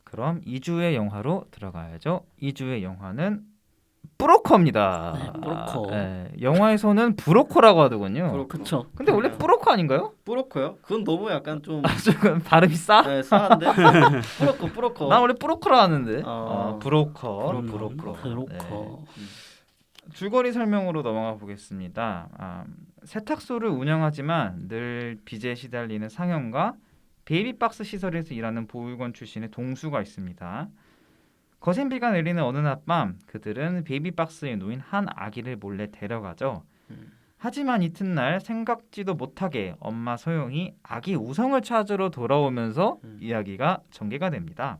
그럼 2주의 영화로 들어가야죠. 2주의 영화는 브로커입니다. 네, 브로커. 영화에서는 브로커라고 하더군요. 그렇죠. 근데 원래 브로커 아닌가요? 뿌로커요? 그건 너무 약간 좀 조금 발음이 싸? 네, 싸한데? 뿌로커. 난 원래 브로커라 하는데. 어. 브로커. 브로커. 브로커. 줄거리 설명으로 넘어가 보겠습니다. 세탁소를 운영하지만 늘 빚에 시달리는 상현과 베이비박스 시설에서 일하는 보육원 출신의 동수가 있습니다. 거센 비가 내리는 어느 낮밤 그들은 베이비박스에 놓인 한 아기를 몰래 데려가죠. 하지만 이튿날 생각지도 못하게 엄마 소영이 아기 우성을 찾으러 돌아오면서 이야기가 전개가 됩니다.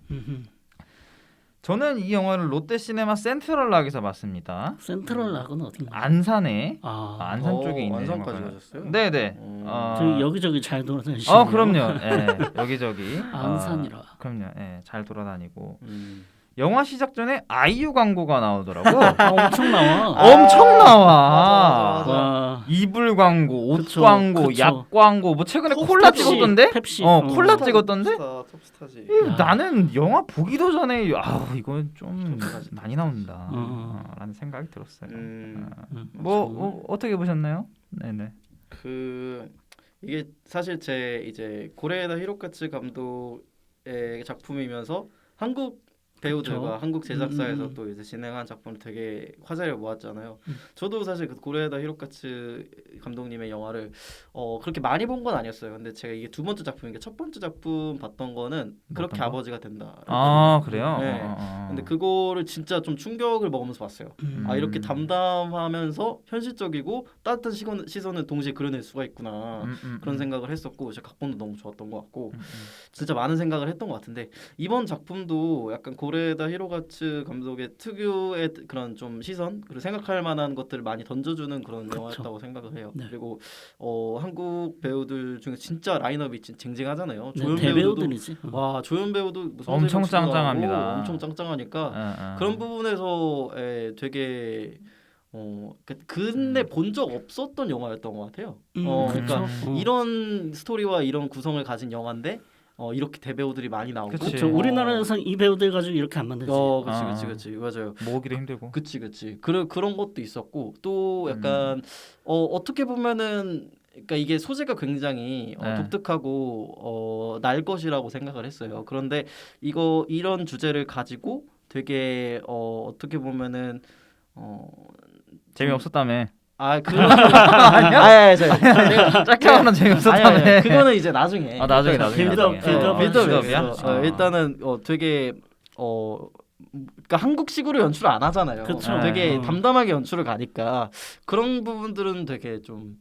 저는 이 영화를 롯데시네마 센트럴락에서 봤습니다. 센트럴락은 어딘가? 안산에 아, 안산 쪽에 있는 안산까지 영화관이에요. 가셨어요? 네네. 저기 여기저기 잘 돌아다니시네요. 그럼요. 여기저기. 안산이라. 그럼요. 잘 돌아다니고. 음. 영화 시작 전에 아이유 광고가 나오더라고. 엄청 나와. 엄청 나와. 맞아. 와. 이불 광고, 옷 그쵸, 광고, 그쵸. 약 광고. 뭐 최근에 톱 콜라 펩시, 찍었던데? 펩시. 콜라 찍었던데? 톱스타지. 야. 나는 영화 보기도 전에 이건 좀 톱스타지. 많이 나온다. 어. 라는 생각이 들었어요. 음. 어떻게 보셨나요? 네네. 이게 사실 제 이제 고레에다 히로카츠 감독의 작품이면서 한국 배우들과 그쵸. 한국 제작사에서 또 이제 진행한 작품을 되게 화제를 모았잖아요. 저도 사실 그 고레에다 히로카츠 감독님의 영화를 그렇게 많이 본 건 아니었어요. 근데 제가 이게 두 번째 작품인데 첫 번째 작품 봤던 거는 그렇게 거? 아버지가 된다. 그래요? 네. 근데 그거를 진짜 좀 충격을 먹으면서 봤어요. 이렇게 담담하면서 현실적이고 따뜻한 시선을 동시에 그려낼 수가 있구나. 그런 생각을 했었고 제 각본도 너무 좋았던 것 같고 진짜 많은 생각을 했던 것 같은데 이번 작품도 약간 고레에다 히로카츠 감독의 특유의 그런 좀 시선 그리고 생각할 만한 것들을 많이 던져주는 그런 그쵸. 영화였다고 생각을 해요. 네. 그리고 한국 배우들 중에 진짜 라인업이 쟁쟁하잖아요. 네, 조연 배우도 대배우들이지. 와 조연 배우도 뭐 엄청 성세경 씨도 나오고 짱짱합니다. 엄청 짱짱하니까 그런 부분에서 되게 근데 본 적 없었던 영화였던 것 같아요. 그러니까 그쵸. 이런 스토리와 이런 구성을 가진 영화인데 이렇게 대배우들이 많이 나오고 그치. 그렇죠. 우리나라에서 이 배우들 가지고 이렇게 안 만들지. 그치 맞아요. 모으기도 힘들고. 그치 그런 것도 있었고 또 약간 어떻게 보면은 그러니까 이게 소재가 굉장히 네. 독특하고 날 것이라고 생각을 했어요. 그런데 이런 주제를 가지고 되게 어떻게 보면은 재미없었다며. 그런 아니야? 짧게 말하면 재미없었다며. 그거는 이제 나중에. 나중에. 빌드업이야? 일단은 되게 그러니까 한국식으로 연출을 안 하잖아요. 그쵸. 되게 담담하게 연출을 가니까 그런 부분들은 되게 좀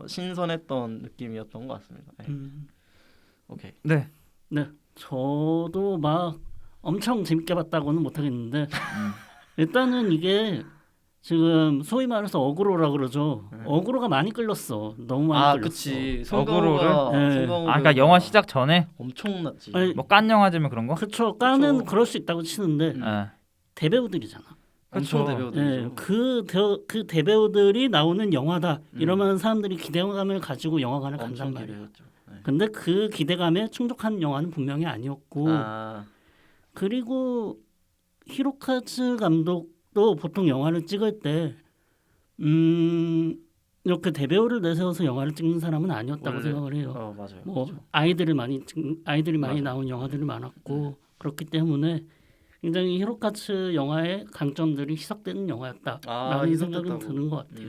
신선했던 느낌이었던 것 같습니다. 네. 오케이. 네. 저도 막 엄청 재밌게 봤다고는 못하겠는데 일단은 이게 지금 소위 말해서 어그로라 그러죠. 어그로가 많이 끌렸어. 너무 많이 끌렸어. 그치. 어그로를? 네. 그러니까 영화 시작 전에 엄청났지. 아니, 뭐 깐 영화제면 그런 거? 그쵸. 까는 그럴 수 있다고 치는데 대배우들이잖아. 엄청 그쵸. 대배우들이죠. 그 대배우들이 나오는 영화다. 이러면 사람들이 기대감을 가지고 영화관을 간단 엄청 말이야. 기대했죠. 네. 근데 그 기대감에 충족한 영화는 분명히 아니었고 그리고 히로카즈 감독도 보통 영화를 찍을 때 이렇게 대배우를 내세워서 영화를 찍는 사람은 아니었다고 원래, 생각을 해요. 맞아요. 뭐 그렇죠. 아이들이 많이 맞아요. 나온 영화들이 많았고 그렇기 때문에 굉장히 히로카츠 영화의 강점들이 희석되는 영화였다라는 생각은 희석됐다고. 드는 것 같아요.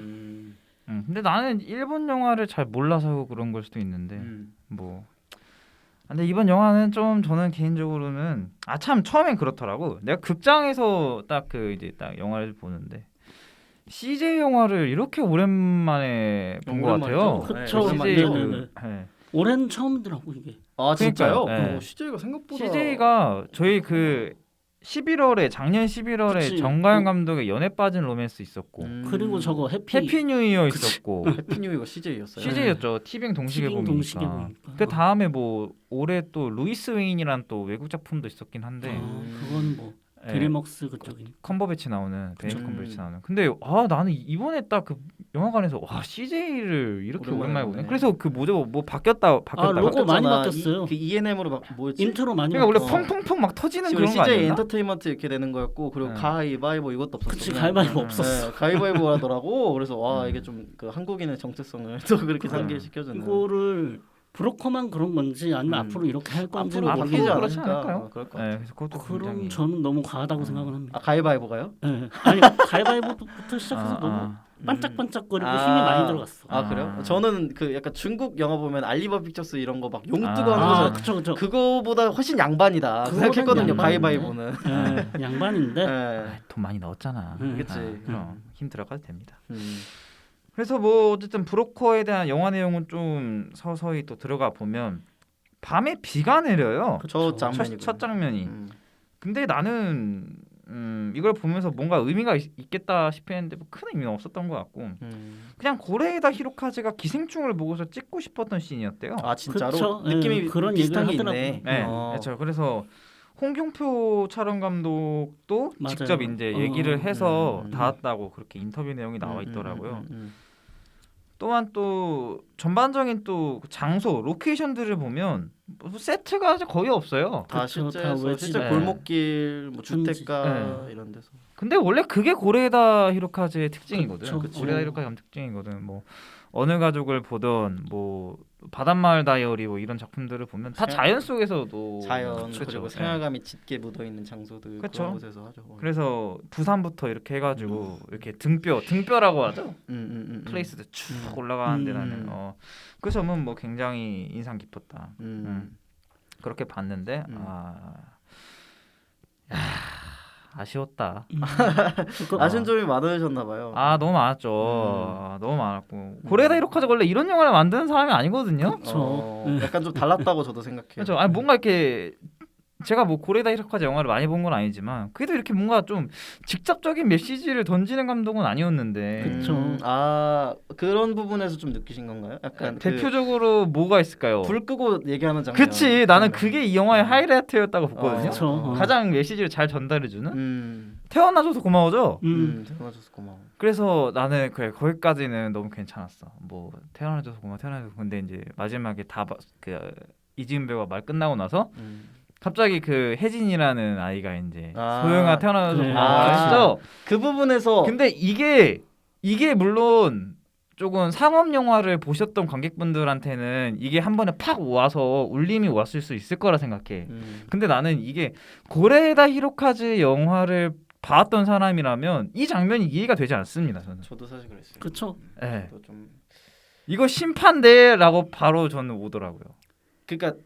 근데 나는 일본 영화를 잘 몰라서 그런 걸 수도 있는데 뭐. 근데 이번 영화는 좀 저는 개인적으로는 참 처음엔 그렇더라고. 내가 극장에서 딱 딱 영화를 보는데 CJ 영화를 이렇게 오랜만에 본 것 같아요. 그쵸. CJ 네네네. 올해는 처음이더라고 이게. 진짜요? 그러니까요. 네. CJ가 생각보다 CJ가 저희 작년 11월에 그치. 정가연 감독의 연애 빠진 로맨스 있었고 그리고 저거 해피 뉴 이어 있었고 해피 뉴 이어 CJ였어요. CJ였죠. 티빙 동시에 보니까. 그 다음에 뭐 올해 또 루이스 웨인이란 또 외국 작품도 있었긴 한데 그건 뭐 예, 드림웍스 그쪽이니까. 컴버배치 나오는 베네딕트 그쵸. 컴버배치 나오는. 근데 나는 이번에 딱 그 영화관에서 와 CJ를 이렇게 오랜만에 오랜만에 보네. 보네. 그래서 그 뭐죠 뭐 바뀌었다. 로고 많이 바뀌었잖아. 바뀌었어요. 그 ENM으로 뭐였지? 인트로 많이 그러니까 원래 바뀌었어. 펑펑펑 막 터지는 지금 그런 거 CJ 아니었나? 엔터테인먼트 이렇게 되는 거였고 그리고 네. 가위바위보 이것도 없었어. 그치, 그냥. 가위바위보 음, 없었어. 네, 가위바위보 하더라고. 그래서 와 이게 좀 그 한국인의 정체성을 또 그렇게 그래. 상기시켜주는. 이거를 브로커만 그런 건지 아니면 앞으로 이렇게 할 건지 앞으로 앞으로 바뀌지 그렇지 않을까? 않을까요? 그럴 것 네, 같아. 그래서 그것도 그럼 굉장히 저는 너무 과하다고 생각을 합니다. 아 가위바위보가요? 네. 아니 가위바위보부터 시작해서 너무 아. 반짝반짝거리고 아. 힘이 많이 들어갔어. 아 그래요? 아. 저는 그 약간 중국 영화 보면 알리바 픽처스 이런 거 막 용뜨고 아. 하는 아 거 그쵸 그쵸. 그거보다 훨씬 양반이다 그거는 생각했거든요. 양반인데. 가위바위보는. 양반인데 네. 돈 많이 넣었잖아. 그치. 그럼 힘 들어가도 됩니다. 음. 그래서 뭐 어쨌든 브로커에 대한 영화 내용은 좀 서서히 또 들어가 보면 밤에 비가 내려요. 저 그쵸. 장면이고. 첫 장면이. 근데 나는 이걸 보면서 뭔가 의미가 있겠다 싶었는데 뭐 큰 의미는 없었던 것 같고 그냥 고레에다 히로카즈가 기생충을 보고서 찍고 싶었던 씬이었대요. 아 진짜로 그쵸. 느낌이 네, 그런 비슷한 게 얘기를 있네. 네, 어. 그렇죠. 그래서 홍경표 촬영 감독도 맞아요. 직접 이제 얘기를 해서 음. 닿았다고 그렇게 인터뷰 내용이 나와 있더라고요. 음. 또한 또 전반적인 또 장소 로케이션들을 보면 뭐 세트가 거의 없어요. 다 그쵸, 실제 다 외진. 실제 네. 골목길 뭐 촌지. 주택가 이런 데서. 근데 원래 그게 고레에다 히로카즈의 특징이거든. 그쵸. 고레에다 히로카즈 감독 특징이거든. 뭐 어느 가족을 보던 뭐 바닷마을 다이어리 뭐 이런 작품들을 보면 다 생활- 자연 속에서도 자연 그쵸. 그리고 네. 생활감이 짙게 묻어 있는 장소들 그쵸. 그런 곳에서 하죠. 그래서 부산부터 이렇게 해가지고 이렇게 등뼈라고 하죠. 플레이스들 쭉 올라가는 데 나는 그 점은 뭐 굉장히 인상 깊었다. 그렇게 봤는데 아쉬웠다. 아쉬운 점이 많으셨나 봐요. 너무 많았죠. 너무 많았고 고레에다 히로카즈 원래 이런 영화를 만드는 사람이 아니거든요. 그쵸. 약간 좀 달랐다고 저도 생각해요. 그렇죠. 아니 뭔가 이렇게 제가 뭐 고레에다 히로카즈 영화를 많이 본 건 아니지만 그래도 이렇게 뭔가 좀 직접적인 메시지를 던지는 감독은 아니었는데 그쵸. 아 그런 부분에서 좀 느끼신 건가요? 약간 대표적으로 뭐가 있을까요? 불 끄고 얘기하는 장면. 그치 나는 그게 이 영화의 하이라이트였다고 보거든요. 그쵸. 가장 메시지를 잘 전달해주는 음. 태어나줘서 고마워죠. 태어나줘서 고마워. 그래서 나는 그래 거기까지는 너무 괜찮았어. 뭐 태어나줘서 고마워 태어나줘서 근데 이제 마지막에 다 그 이지은 배우가 말 끝나고 나서 갑자기 그 혜진이라는 아이가 이제 소영아 태어나줘서 그래. 고마워 했죠. 그 부분에서 근데 이게 물론 조금 상업 영화를 보셨던 관객분들한테는 이게 한 번에 팍 와서 울림이 왔을 수 있을 거라 생각해. 근데 나는 이게 고레에다 히로카즈 영화를 봤던 사람이라면 이 장면이 이해가 되지 않습니다. 저는. 저도 사실 그랬어요. 그쵸. 네. 저도 좀 이거 심판대라고 바로 저는 오더라고요. 그러니까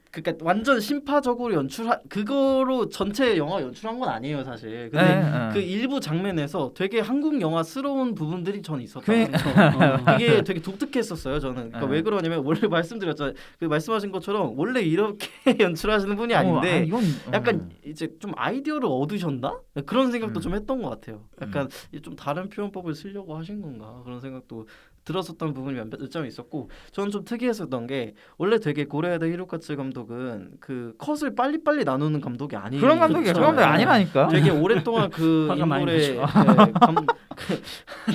완전 심파적으로 그거로 전체 영화 연출한 건 아니에요 사실. 근데 네, 그 일부 장면에서 되게 한국 영화스러운 부분들이 전 있었다. 그- 그게 되게 독특했었어요 저는. 그러니까 왜 그러냐면 원래 말씀드렸잖아요. 그 말씀하신 것처럼 원래 이렇게 연출하시는 분이 아닌데 이건 약간 이제 좀 아이디어를 얻으셨나? 그런 생각도 음. 좀 했던 것 같아요. 약간 좀 다른 표현법을 쓰려고 하신 건가 그런 생각도 들었었던 부분이 몇 점이 있었고 저는 좀 특이했었던 게 원래 되게 고레에다 히로카츠 감독은 그 컷을 빨리빨리 나누는 감독이 아니에요. 그런 감독이 그쵸. 저 감독이 아니라니까. 되게 오랫동안 그 화가 많이 인물의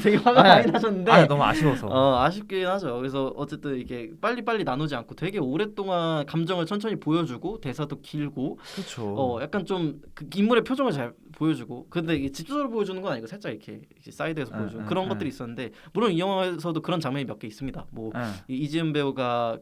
되게 화가 아니, 많이 나셨는데 너무 아쉬워서. 아쉽긴 하죠. 그래서 어쨌든 이게 빨리빨리 나누지 않고 되게 오랫동안 감정을 천천히 보여주고 대사도 길고 그렇죠. 약간 좀 그 인물의 표정을 잘 보여주고 근데 이게 집중적으로 보여주는 건 아니고 살짝 이렇게 사이드에서 보여주고 그런 것들이 있었는데 물론 이 영화에서도 그런 장면이 몇 개 있습니다. 뭐 이지은 배우가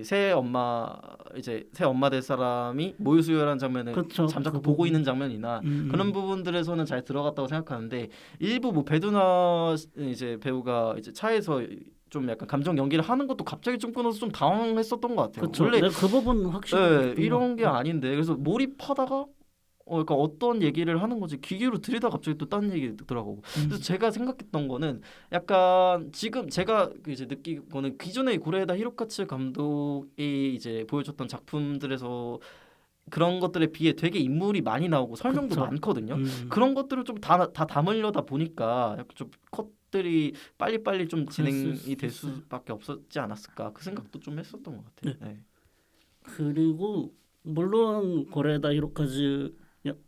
새 엄마 될 사람이 모유수유라는 장면을 그쵸. 잠자코 보고 있는 장면이나 그런 부분들에서는 잘 들어갔다고 생각하는데 일부 뭐 배두나 이제 배우가 이제 차에서 좀 약간 감정 연기를 하는 것도 갑자기 좀 끊어서 좀 당황했었던 것 같아요. 그쵸. 원래 그 부분 확실히 이런 게 아닌데 그래서 몰입하다가 그러니까 어떤 얘기를 하는 거지 기계로 들이다 갑자기 또 다른 얘기 듣더라고. 그래서 제가 생각했던 거는 약간 지금 제가 이제 느끼고는 기존의 고레에다 히로카츠 감독이 이제 보여줬던 작품들에서 그런 것들에 비해 되게 인물이 많이 나오고 설명도 그쵸. 많거든요. 그런 것들을 좀 다 담으려다 보니까 약간 좀 컷들이 빨리빨리 좀 진행이 될 수밖에 없었지 않았을까 그 생각도 좀 했었던 것 같아요. 네. 그리고 물론 고레에다 히로카즈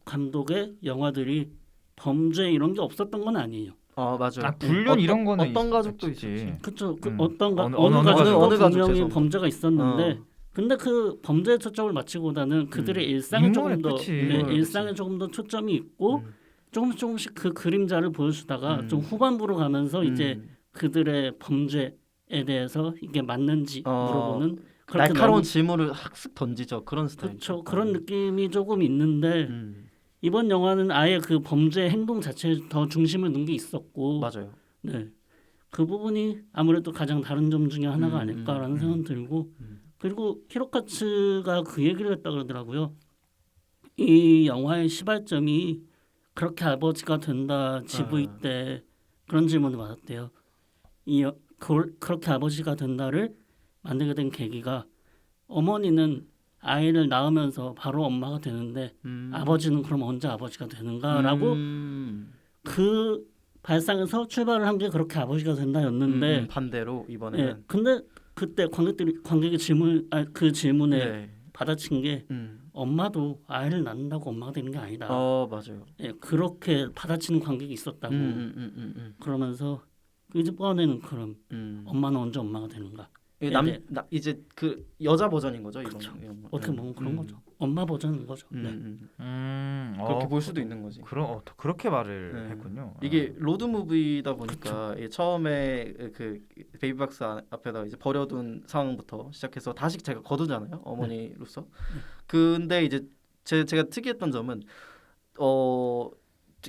감독의 영화들이 범죄 이런 게 없었던 건 아니에요. 맞아요. 불륜 이런 거는 어떤 가족도 있지. 있었지. 그렇죠. 어느 어느 가족도 어느 가족 분명히 죄송합니다. 범죄가 있었는데 어. 근데 그 범죄에 초점을 맞추고보다는 그들의 일상에 인물에 조금 더 그치. 일상에 조금 더 초점이 있고 조금씩 그 그림자를 보여주다가 좀 후반부로 가면서 이제 그들의 범죄에 대해서 이게 맞는지 물어보는 그렇게 날카로운 질문을 학습 던지죠. 그런 스타일. 그렇죠. 그런 느낌이 조금 있는데 이번 영화는 아예 그 범죄 행동 자체에 더 중심을 둔 게 있었고 맞아요. 네. 그 부분이 아무래도 가장 다른 점 중에 하나가 아닐까라는 생각이 들고 그리고 히로카츠가 그 얘기를 했다 그러더라고요. 이 영화의 시발점이 그렇게 아버지가 된다 GV 때 그런 질문을 받았대요. 그렇게 아버지가 된다를 만들게 된 계기가 어머니는 아이를 낳으면서 바로 엄마가 되는데 아버지는 그럼 언제 아버지가 되는가라고 그 발상에서 출발을 한 게 그렇게 아버지가 된다였는데 반대로 이번에는 예, 근데 그때 관객의 그 질문에 네. 받아친 게 엄마도 아이를 낳는다고 엄마가 되는 게 아니다. 맞아요. 예, 그렇게 받아치는 관객이 있었다고 그러면서 이번에는 그럼 엄마는 언제 엄마가 되는가? 이제 그 여자 버전인 거죠, 그렇죠. 이번 영화. 어떻게 보면 그런 거죠. 엄마 버전인 거죠. 네. 그렇게 볼 수도 있는 거지. 그렇게 말을 네. 했군요. 이게 로드 무비다 보니까 처음에 그 베이비박스 앞에다 이제 버려둔 상황부터 시작해서 다시 제가 거두잖아요, 어머니로서. 근데 이제 제가 특이했던 점은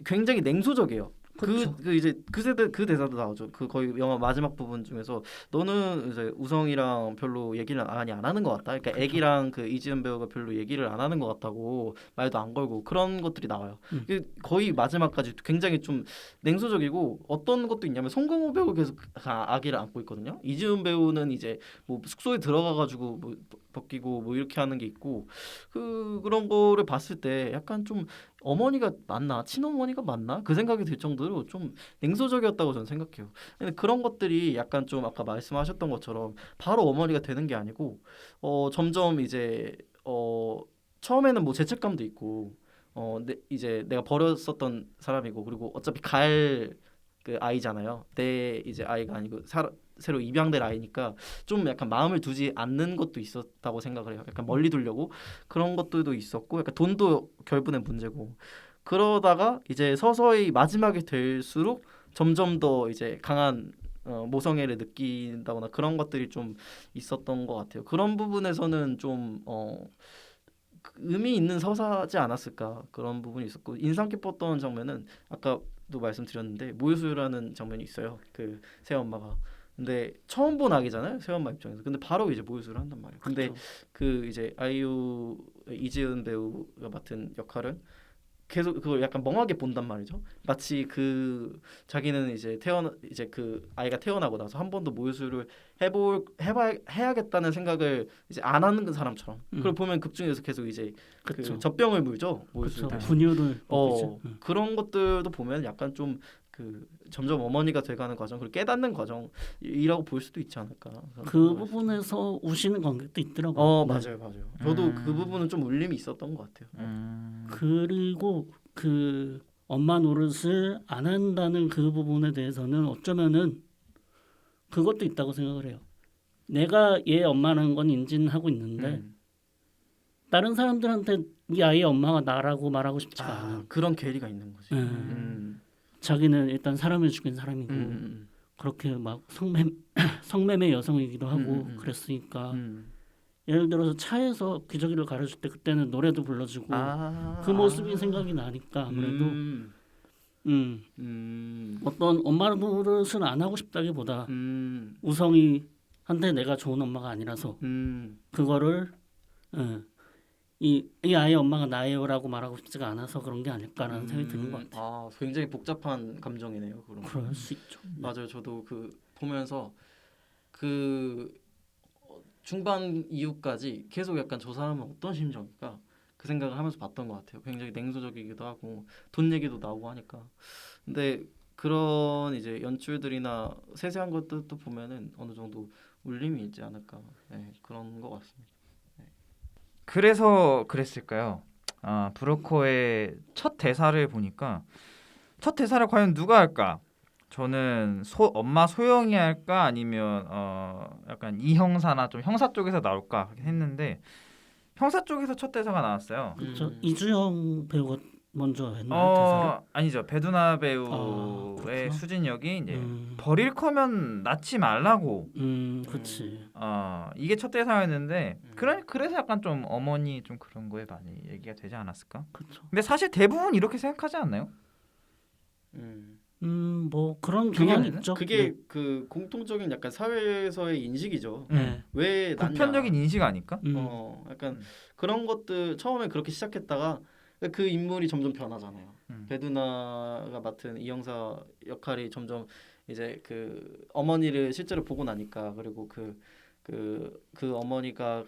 굉장히 냉소적이에요. 그렇죠. 이제 그 대사도 나오죠. 그 거의 영화 마지막 부분 중에서 너는 이제 우성이랑 별로 얘기를 많이 안 하는 것 같다. 그러니까 애기랑 그 이지은 배우가 별로 얘기를 안 하는 것 같다고 말도 안 걸고 그런 것들이 나와요. 거의 마지막까지 굉장히 좀 냉소적이고 어떤 것도 있냐면 송강호 배우 계속 아기를 안고 있거든요. 이지은 배우는 이제 뭐 숙소에 들어가가지고 뭐 벗기고 뭐 이렇게 하는 게 있고 그런 거를 봤을 때 약간 좀 어머니가 맞나 친어머니가 맞나 그 생각이 들 정도로 좀 냉소적이었다고 저는 생각해요. 근데 그런 것들이 약간 좀 아까 말씀하셨던 것처럼 바로 어머니가 되는 게 아니고 점점 이제 처음에는 뭐 죄책감도 있고 이제 내가 버렸었던 사람이고 그리고 어차피 갈 그 아이잖아요. 내 이제 아이가 아니고 새로 입양될 아이니까 좀 약간 마음을 두지 않는 것도 있었다고 생각을 해요. 약간 멀리 두려고 그런 것들도 있었고 약간 돈도 결국엔 문제고 그러다가 이제 서서히 마지막에 될수록 점점 더 이제 강한 모성애를 느낀다거나 그런 것들이 좀 있었던 것 같아요. 그런 부분에서는 좀 의미 있는 서사지 않았을까 그런 부분이 있었고 인상 깊었던 장면은 아까도 말씀드렸는데 모유수유라는 장면이 있어요. 그 새엄마가 근데 처음 본 아기잖아요. 새엄마 입장에서. 근데 바로 이제 모유수유를 한단 말이에요. 근데 그렇죠. 그 이제 아이유 이지은 배우가 맡은 역할은 계속 그걸 약간 멍하게 본단 말이죠. 마치 그 자기는 이제 그 아이가 태어나고 나서 한 번도 모유수유를 해야겠다는 생각을 이제 안 하는 사람처럼. 그걸 보면 극 중에서 계속 이제 그 젖병을 물죠. 모유수유. 그렇죠. 분유를 먹이죠. 그런 것들도 보면 약간 좀 그 점점 어머니가 돼가는 과정, 그리고 깨닫는 과정이라고 볼 수도 있지 않을까. 그 부분에서 우시는 관객도 있더라고요. 맞아요. 저도 그 부분은 좀 울림이 있었던 것 같아요. 그리고 그 엄마 노릇을 안 한다는 그 부분에 대해서는 어쩌면은 그것도 있다고 생각을 해요. 내가 얘 엄마라는 건 인지하고 있는데 다른 사람들한테 이 아이의 엄마가 나라고 말하고 싶지가 않은 그런 괴리가 있는 거지. 자기는 일단 사람을 죽인 사람이고 그렇게 막 성매매 여성이기도 하고 그랬으니까 예를 들어서 차에서 기저귀를 갈아줄 때 그때는 노래도 불러주고 그 모습이 생각이 나니까 아무래도 어떤 엄마 노릇을 안 하고 싶다기보다 우성이한테 내가 좋은 엄마가 아니라서 그거를 이 아이의 엄마가 나예요라고 말하고 싶지가 않아서 그런 게 아닐까라는 생각이 드는 것 같아요. 굉장히 복잡한 감정이네요. 그럴 수 있죠. 맞아요. 저도 그 보면서 그 중반 이후까지 계속 약간 저 사람은 어떤 심정일까 그 생각을 하면서 봤던 것 같아요. 굉장히 냉소적이기도 하고 돈 얘기도 나오고 하니까. 근데 그런 이제 연출들이나 세세한 것들도 보면은 어느 정도 울림이 있지 않을까 그런 것 같습니다. 그래서 그랬을까요? 브로커의 첫 대사를 보니까 첫 대사를 과연 누가 할까? 저는 엄마 소영이 할까 아니면 약간 이 형사나 좀 형사 쪽에서 나올까 했는데 형사 쪽에서 첫 대사가 나왔어요. 그렇죠. 이주영 배우가 먼저 했나요 대사를? 아니죠. 배두나 배우의 그렇구나. 수진 역이 이제 음, 버릴 거면 낳지 말라고. 그렇지. 이게 첫 대사였는데 음. 그래서 약간 좀 어머니 좀 그런 거에 많이 얘기가 되지 않았을까? 그렇죠. 근데 사실 대부분 이렇게 생각하지 않나요? 뭐 그런 그게 경향이 아니네? 있죠. 그게 그 공통적인 약간 사회에서의 인식이죠. 네. 왜 낳냐. 보편적인 인식 아닐까? 약간 그런 것들 처음에 그렇게 시작했다가 그 인물이 점점 변하잖아요. 배두나가 맡은 이 형사 역할이 점점 이제 그 어머니를 실제로 보고 나니까 그리고 그 어머니가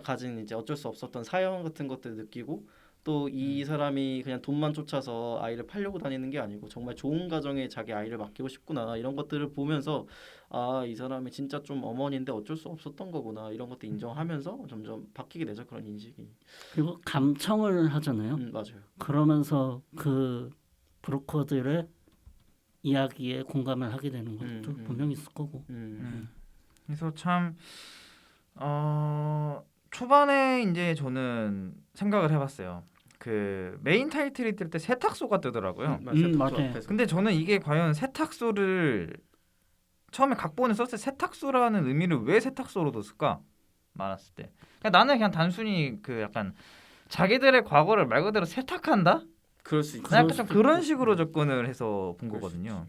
가진 이제 어쩔 수 없었던 사연 같은 것들 느끼고 또 이 사람이 그냥 돈만 쫓아서 아이를 팔려고 다니는 게 아니고 정말 좋은 가정에 자기 아이를 맡기고 싶구나 이런 것들을 보면서 이 사람이 진짜 좀 어머니인데 어쩔 수 없었던 거구나 이런 것도 인정하면서 점점 바뀌게 되죠 그런 인식이. 그리고 감청을 하잖아요. 맞아요. 그러면서 그 브로커들의 이야기에 공감을 하게 되는 것도 분명히 있을 거고. 그래서 참 초반에 이제 저는 생각을 해봤어요. 그 메인 타이틀이 뜰 때 세탁소가 뜨더라고요. 맞아요. 근데 저는 이게 과연 세탁소를 처음에 각본에 썼을 때 세탁소라는 의미를 왜 세탁소로 뒀을까? 말았을 때 그러니까 나는 그냥 단순히 그 약간 자기들의 과거를 말 그대로 세탁한다? 그럴 수 있죠. 약간 좀 그런 식으로 접근을 해서 본 거거든요.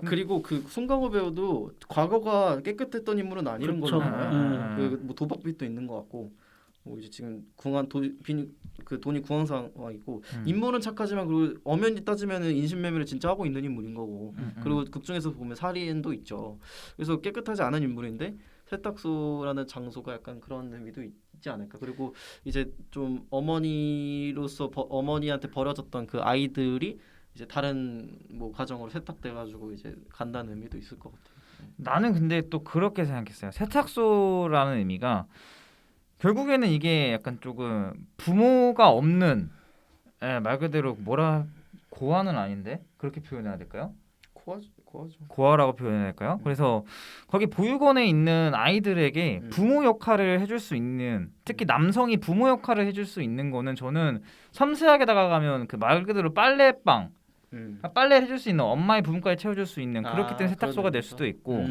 그리고 그 송강호 배우도 과거가 깨끗했던 인물은 아니는 그쵸. 거잖아요. 뭐 도박빚도 있는 것 같고 뭐 이제 지금 돈이 궁한 상황이고 인물은 착하지만 그리고 엄연히 따지면은 인신매매를 진짜 하고 있는 인물인 거고 그리고 극 중에서 보면 살인도 있죠. 그래서 깨끗하지 않은 인물인데 세탁소라는 장소가 약간 그런 의미도 있지 않을까. 그리고 이제 좀 어머니로서 어머니한테 버려졌던 그 아이들이 이제 다른 뭐 가정으로 세탁돼가지고 이제 간다는 의미도 있을 것 같아요. 나는 근데 또 그렇게 생각했어요. 세탁소라는 의미가 결국에는 이게 약간 조금 부모가 없는 말 그대로 고아는 아닌데 그렇게 표현해야 될까요? 고아죠. 고아라고 표현해야 될까요? 그래서 거기 보육원에 있는 아이들에게 부모 역할을 해줄 수 있는 특히 남성이 부모 역할을 해줄 수 있는 거는 저는 섬세하게 다가가면 그 말 그대로 빨래방 빨래를 해줄 수 있는 엄마의 부분까지 채워줄 수 있는 그렇기 때문에 세탁소가 될 수도 있고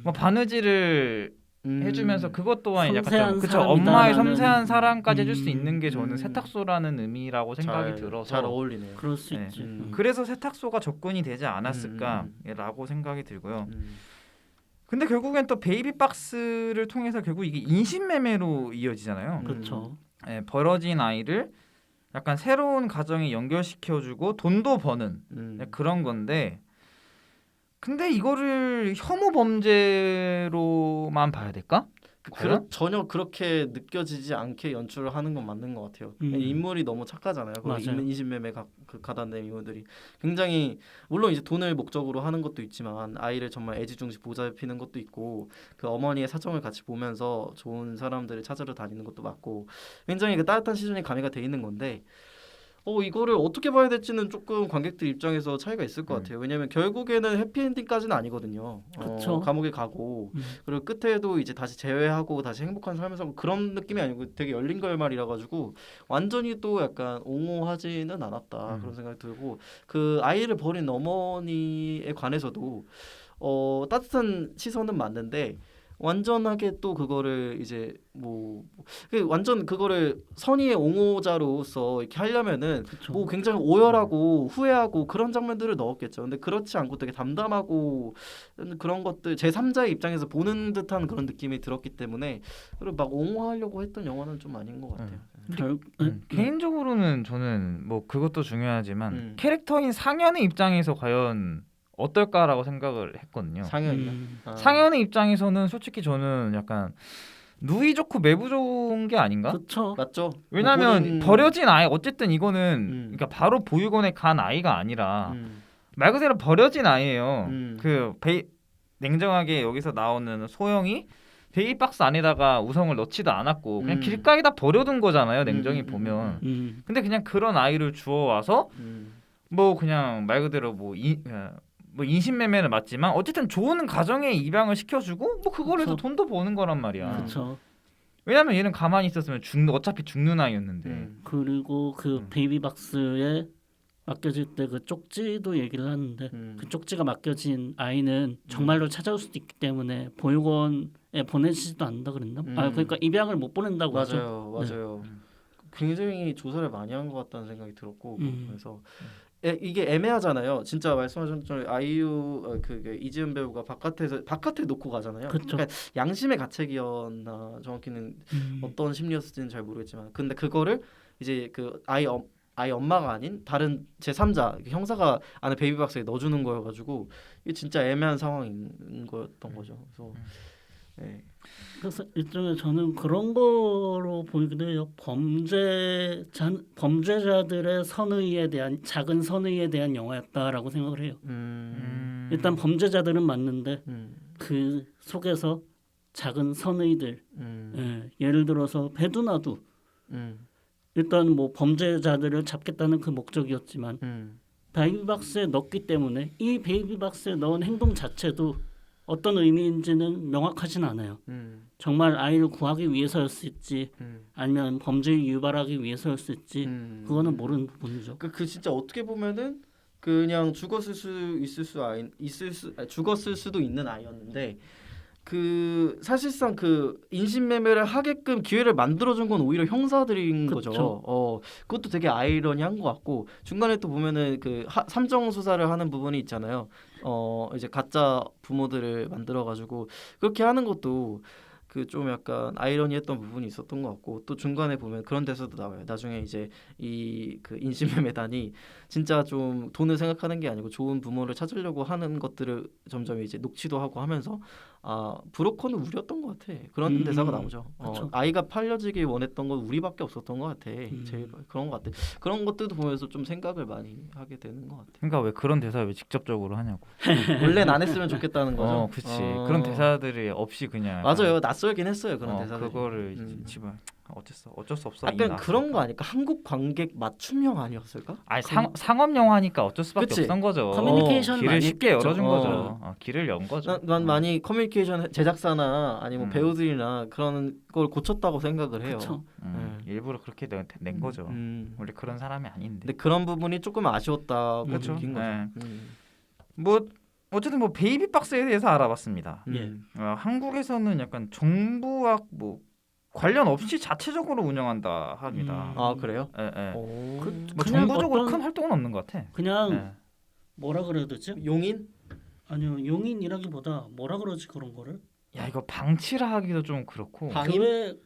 뭐 바느질을 해주면서 그것 또한 약간 좀 엄마의 섬세한 사랑까지 해줄 수 있는 게 저는 세탁소라는 의미라고 생각이 들어서 잘 어울리네요. 그럴 수 있지. 그래서 세탁소가 접근이 되지 않았을까라고 생각이 들고요. 근데 결국엔 또 베이비박스를 통해서 결국 이게 인신매매로 이어지잖아요. 그렇죠. 벌어진 아이를 약간 새로운 가정에 연결시켜주고 돈도 버는 그런 건데 근데 이거를 혐오 범죄로만 봐야 될까? 전혀 그렇게 느껴지지 않게 연출을 하는 건 맞는 것 같아요. 인물이 너무 착하잖아요. 인신매매 가담된 인물들이 굉장히 물론 이제 돈을 목적으로 하는 것도 있지만 아이를 정말 애지중지 보살피는 것도 있고 그 어머니의 사정을 같이 보면서 좋은 사람들을 찾으러 다니는 것도 맞고 굉장히 그 따뜻한 시선이 가미가 돼 있는 건데 이거를 어떻게 봐야 될지는 조금 관객들 입장에서 차이가 있을 것 같아요. 왜냐하면 결국에는 해피엔딩까지는 아니거든요. 감옥에 가고 그리고 끝에도 이제 다시 재회하고 다시 행복한 삶을 살고 그런 느낌이 아니고 되게 열린 결말이라 가지고 완전히 또 약간 옹호하지는 않았다 그런 생각이 들고 그 아이를 버린 어머니에 관해서도 따뜻한 시선은 맞는데 완전하게 또 그거를 이제 완전 그거를 선의의 옹호자로서 이렇게 하려면은 뭐 굉장히 오열하고 후회하고 그런 장면들을 넣었겠죠. 근데 그렇지 않고 되게 담담하고 그런 것들 제3자의 입장에서 보는 듯한 그런 느낌이 들었기 때문에 그리고 막 옹호하려고 했던 영화는 좀 아닌 것 같아요. 개인적으로는 저는 뭐 그것도 중요하지만 캐릭터인 상현의 입장에서 과연 어떨까라고 생각을 했거든요. 상현의 입장에서는 솔직히 저는 약간 누이 좋고 매부 좋은 게 아닌가? 그렇죠. 맞죠. 왜냐하면 버려진 아이 어쨌든 이거는 그러니까 바로 보육원에 간 아이가 아니라 말 그대로 버려진 아이예요. 냉정하게 여기서 나오는 소영이 베이비박스 안에다가 우성을 넣지도 않았고 그냥 음. 길가에다 버려둔 거잖아요. 냉정히 보면. 근데 그냥 그런 아이를 주워와서 뭐 그냥 말 그대로 뭐 인신매매는 맞지만 어쨌든 좋은 가정에 입양을 시켜주고 뭐 그걸로 해서 그쵸. 돈도 버는 거란 말이야. 그렇죠. 왜냐면 얘는 가만히 있었으면 어차피 죽는 아이였는데. 그리고 그 베이비박스에 맡겨질 때 그 쪽지도 얘기를 하는데 그 쪽지가 맡겨진 아이는 정말로 찾아올 수도 있기 때문에 보육원에 보내지도 않는다 그랬나? 아 그러니까 입양을 못 보낸다고 하죠. 맞아요. 굉장히 조사를 많이 한 것 같다는 생각이 들었고 그래서 이게 애매하잖아요. 진짜 말씀하신 것처럼 아이유 그 이지은 배우가 바깥에 놓고 가잖아요. 그쵸. 그러니까 양심의 가책이었나 정확히는 어떤 심리였을지는 잘 모르겠지만, 근데 그거를 이제 그 아이 엄마가 아닌 다른 제3자 형사가 안에 베이비박스에 넣어주는 거여가지고 이게 진짜 애매한 상황인 거였던 거죠. 그래서 네. 그래서 일종의 저는 그런 거로 보이기도 해요. 범죄자들의 선의에 대한 작은 선의에 대한 영화였다라고 생각을 해요. 일단 범죄자들은 맞는데 그 속에서 작은 선의들, 예를 들어서 배두나도 일단 뭐 범죄자들을 잡겠다는 그 목적이었지만 베이비박스에 넣기 때문에 이 베이비박스에 넣은 행동 자체도 어떤 의미인지는 명확하진 않아요. 정말 아이를 구하기 위해서였을지 아니면 범죄를 유발하기 위해서였을지 그거는 모르는 부분이죠. 그 진짜 어떻게 보면은 그냥 죽었을 수도 있는 아이였는데 그 사실상 그 인신매매를 하게끔 기회를 만들어준 건 오히려 형사들인 그쵸. 거죠. 그것도 되게 아이러니한 것 같고 중간에 또 보면은 그 삼정 수사를 하는 부분이 있잖아요. 이제 가짜 부모들을 만들어가지고 그렇게 하는 것도 그 좀 약간 아이러니했던 부분이 있었던 것 같고 또 중간에 보면 그런 데서도 나와요. 나중에 이제 이 그 인신매매단이 진짜 좀 돈을 생각하는 게 아니고 좋은 부모를 찾으려고 하는 것들을 점점 이제 녹취도 하고 하면서 브로커는 우리였던 것 같아. 그런 대사가 나오죠. 아이가 팔려지길 원했던 건 우리밖에 없었던 것 같아. 제일 그런 것 같아. 그런 것들도 보면서 좀 생각을 많이 하게 되는 것 같아. 그러니까 왜 그런 대사 왜 직접적으로 하냐고. 원래는 안 했으면 좋겠다는 거죠. 그렇지. 그런 대사들이 없이 그냥. 맞아요. 낯설긴 했어요. 그런 대사들. 그거를 집안 어쩔 수 없어. 약간 그런 거 아닐까? 한국 관객 맞춤형 아니었을까? 아니 상업 영화니까 어쩔 수밖에 그치? 없던 거죠. 커뮤니케이션을 길을 많이 쉽게 했겠죠. 열어준 거죠. 길을 연 거죠. 난 많이 커뮤니케이션 제작사나 아니면 배우들이나 그런 걸 고쳤다고 생각을 해요. 그쵸. 일부러 그렇게 낸 거죠. 원래 그런 사람이 아닌데. 근데 그런 부분이 조금 아쉬웠다고 그쵸. 느낀 거죠. 뭐 어쨌든 뭐 베이비박스에 대해서 알아봤습니다. 예. 한국에서는 약간 정부와 뭐 관련 없이 자체적으로 운영한다 합니다. 아 그래요? 예. 오. 뭐 그냥 정부적으로 어떤- 큰 활동은 없는 것 같아. 그냥 예. 뭐라 그래야 되지? 용인? 아니요 용인이라기보다 뭐라 그러지 그런 거를? 야 이거 방치라 하기도 좀 그렇고.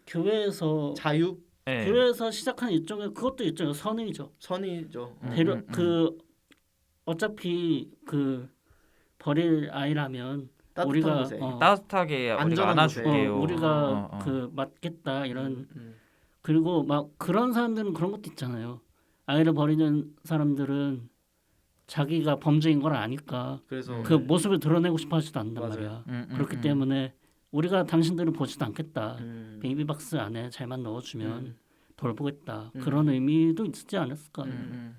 교회에서 자유? 예. 교회에서 시작한 일종의 그것도 일종의 선의죠. 선이죠. 그 어차피 그 버릴 아이라면 따뜻한 우리가 곳에. 따뜻하게 우리가 안전한 안아줄게요. 우리가 그 맞겠다 이런 그리고 막 그런 사람들은 그런 것도 있잖아요. 아이를 버리는 사람들은 자기가 범죄인 걸 아니까 그래서 그 모습을 드러내고 싶어 하지도 않는단 맞아요. 말이야. 그렇기 때문에 우리가 당신들을 보지도 않겠다. 베이비박스 안에 잘만 넣어주면 돌보겠다. 그런 의미도 있지 않았을까.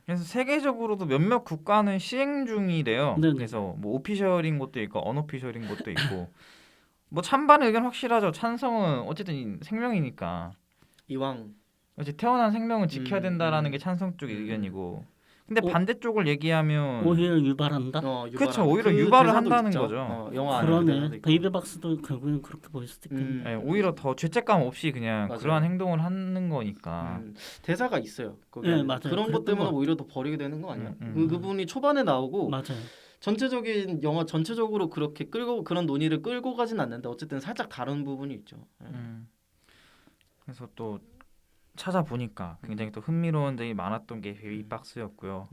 그래서 세계적으로도 몇몇 국가는 시행 중이래요. 네네. 그래서 뭐 오피셜인 것도 있고 언오피셜인 것도 있고 뭐 찬반 의견 확실하죠. 찬성은 어쨌든 생명이니까 이왕 어째 태어난 생명은 지켜야 된다라는 게 찬성 쪽 의견이고 근데 반대쪽을 얘기하면 오히려 유발한다. 그렇죠. 오히려 그 유발을 대사도 한다는 있죠. 거죠. 영화 안에 그 그러네. 대사도 있고. 베이비박스도 결국엔 그렇게 보일 수도 있겠네. 예, 오히려 더 죄책감 없이 그냥 맞아요. 그러한 행동을 하는 거니까. 대사가 있어요. 거기 네, 안에. 맞아요. 그런 것 그랬던 때문에 것 오히려 더 버리게 되는 거 아니야? 음. 그분이 초반에 나오고 맞아요. 전체적인 영화 전체적으로 그렇게 그런 논의를 끌고 가진 않는데 어쨌든 살짝 다른 부분이 있죠. 그래서 또 찾아보니까 굉장히 또 흥미로운 점이 많았던 게 베이비박스였고요.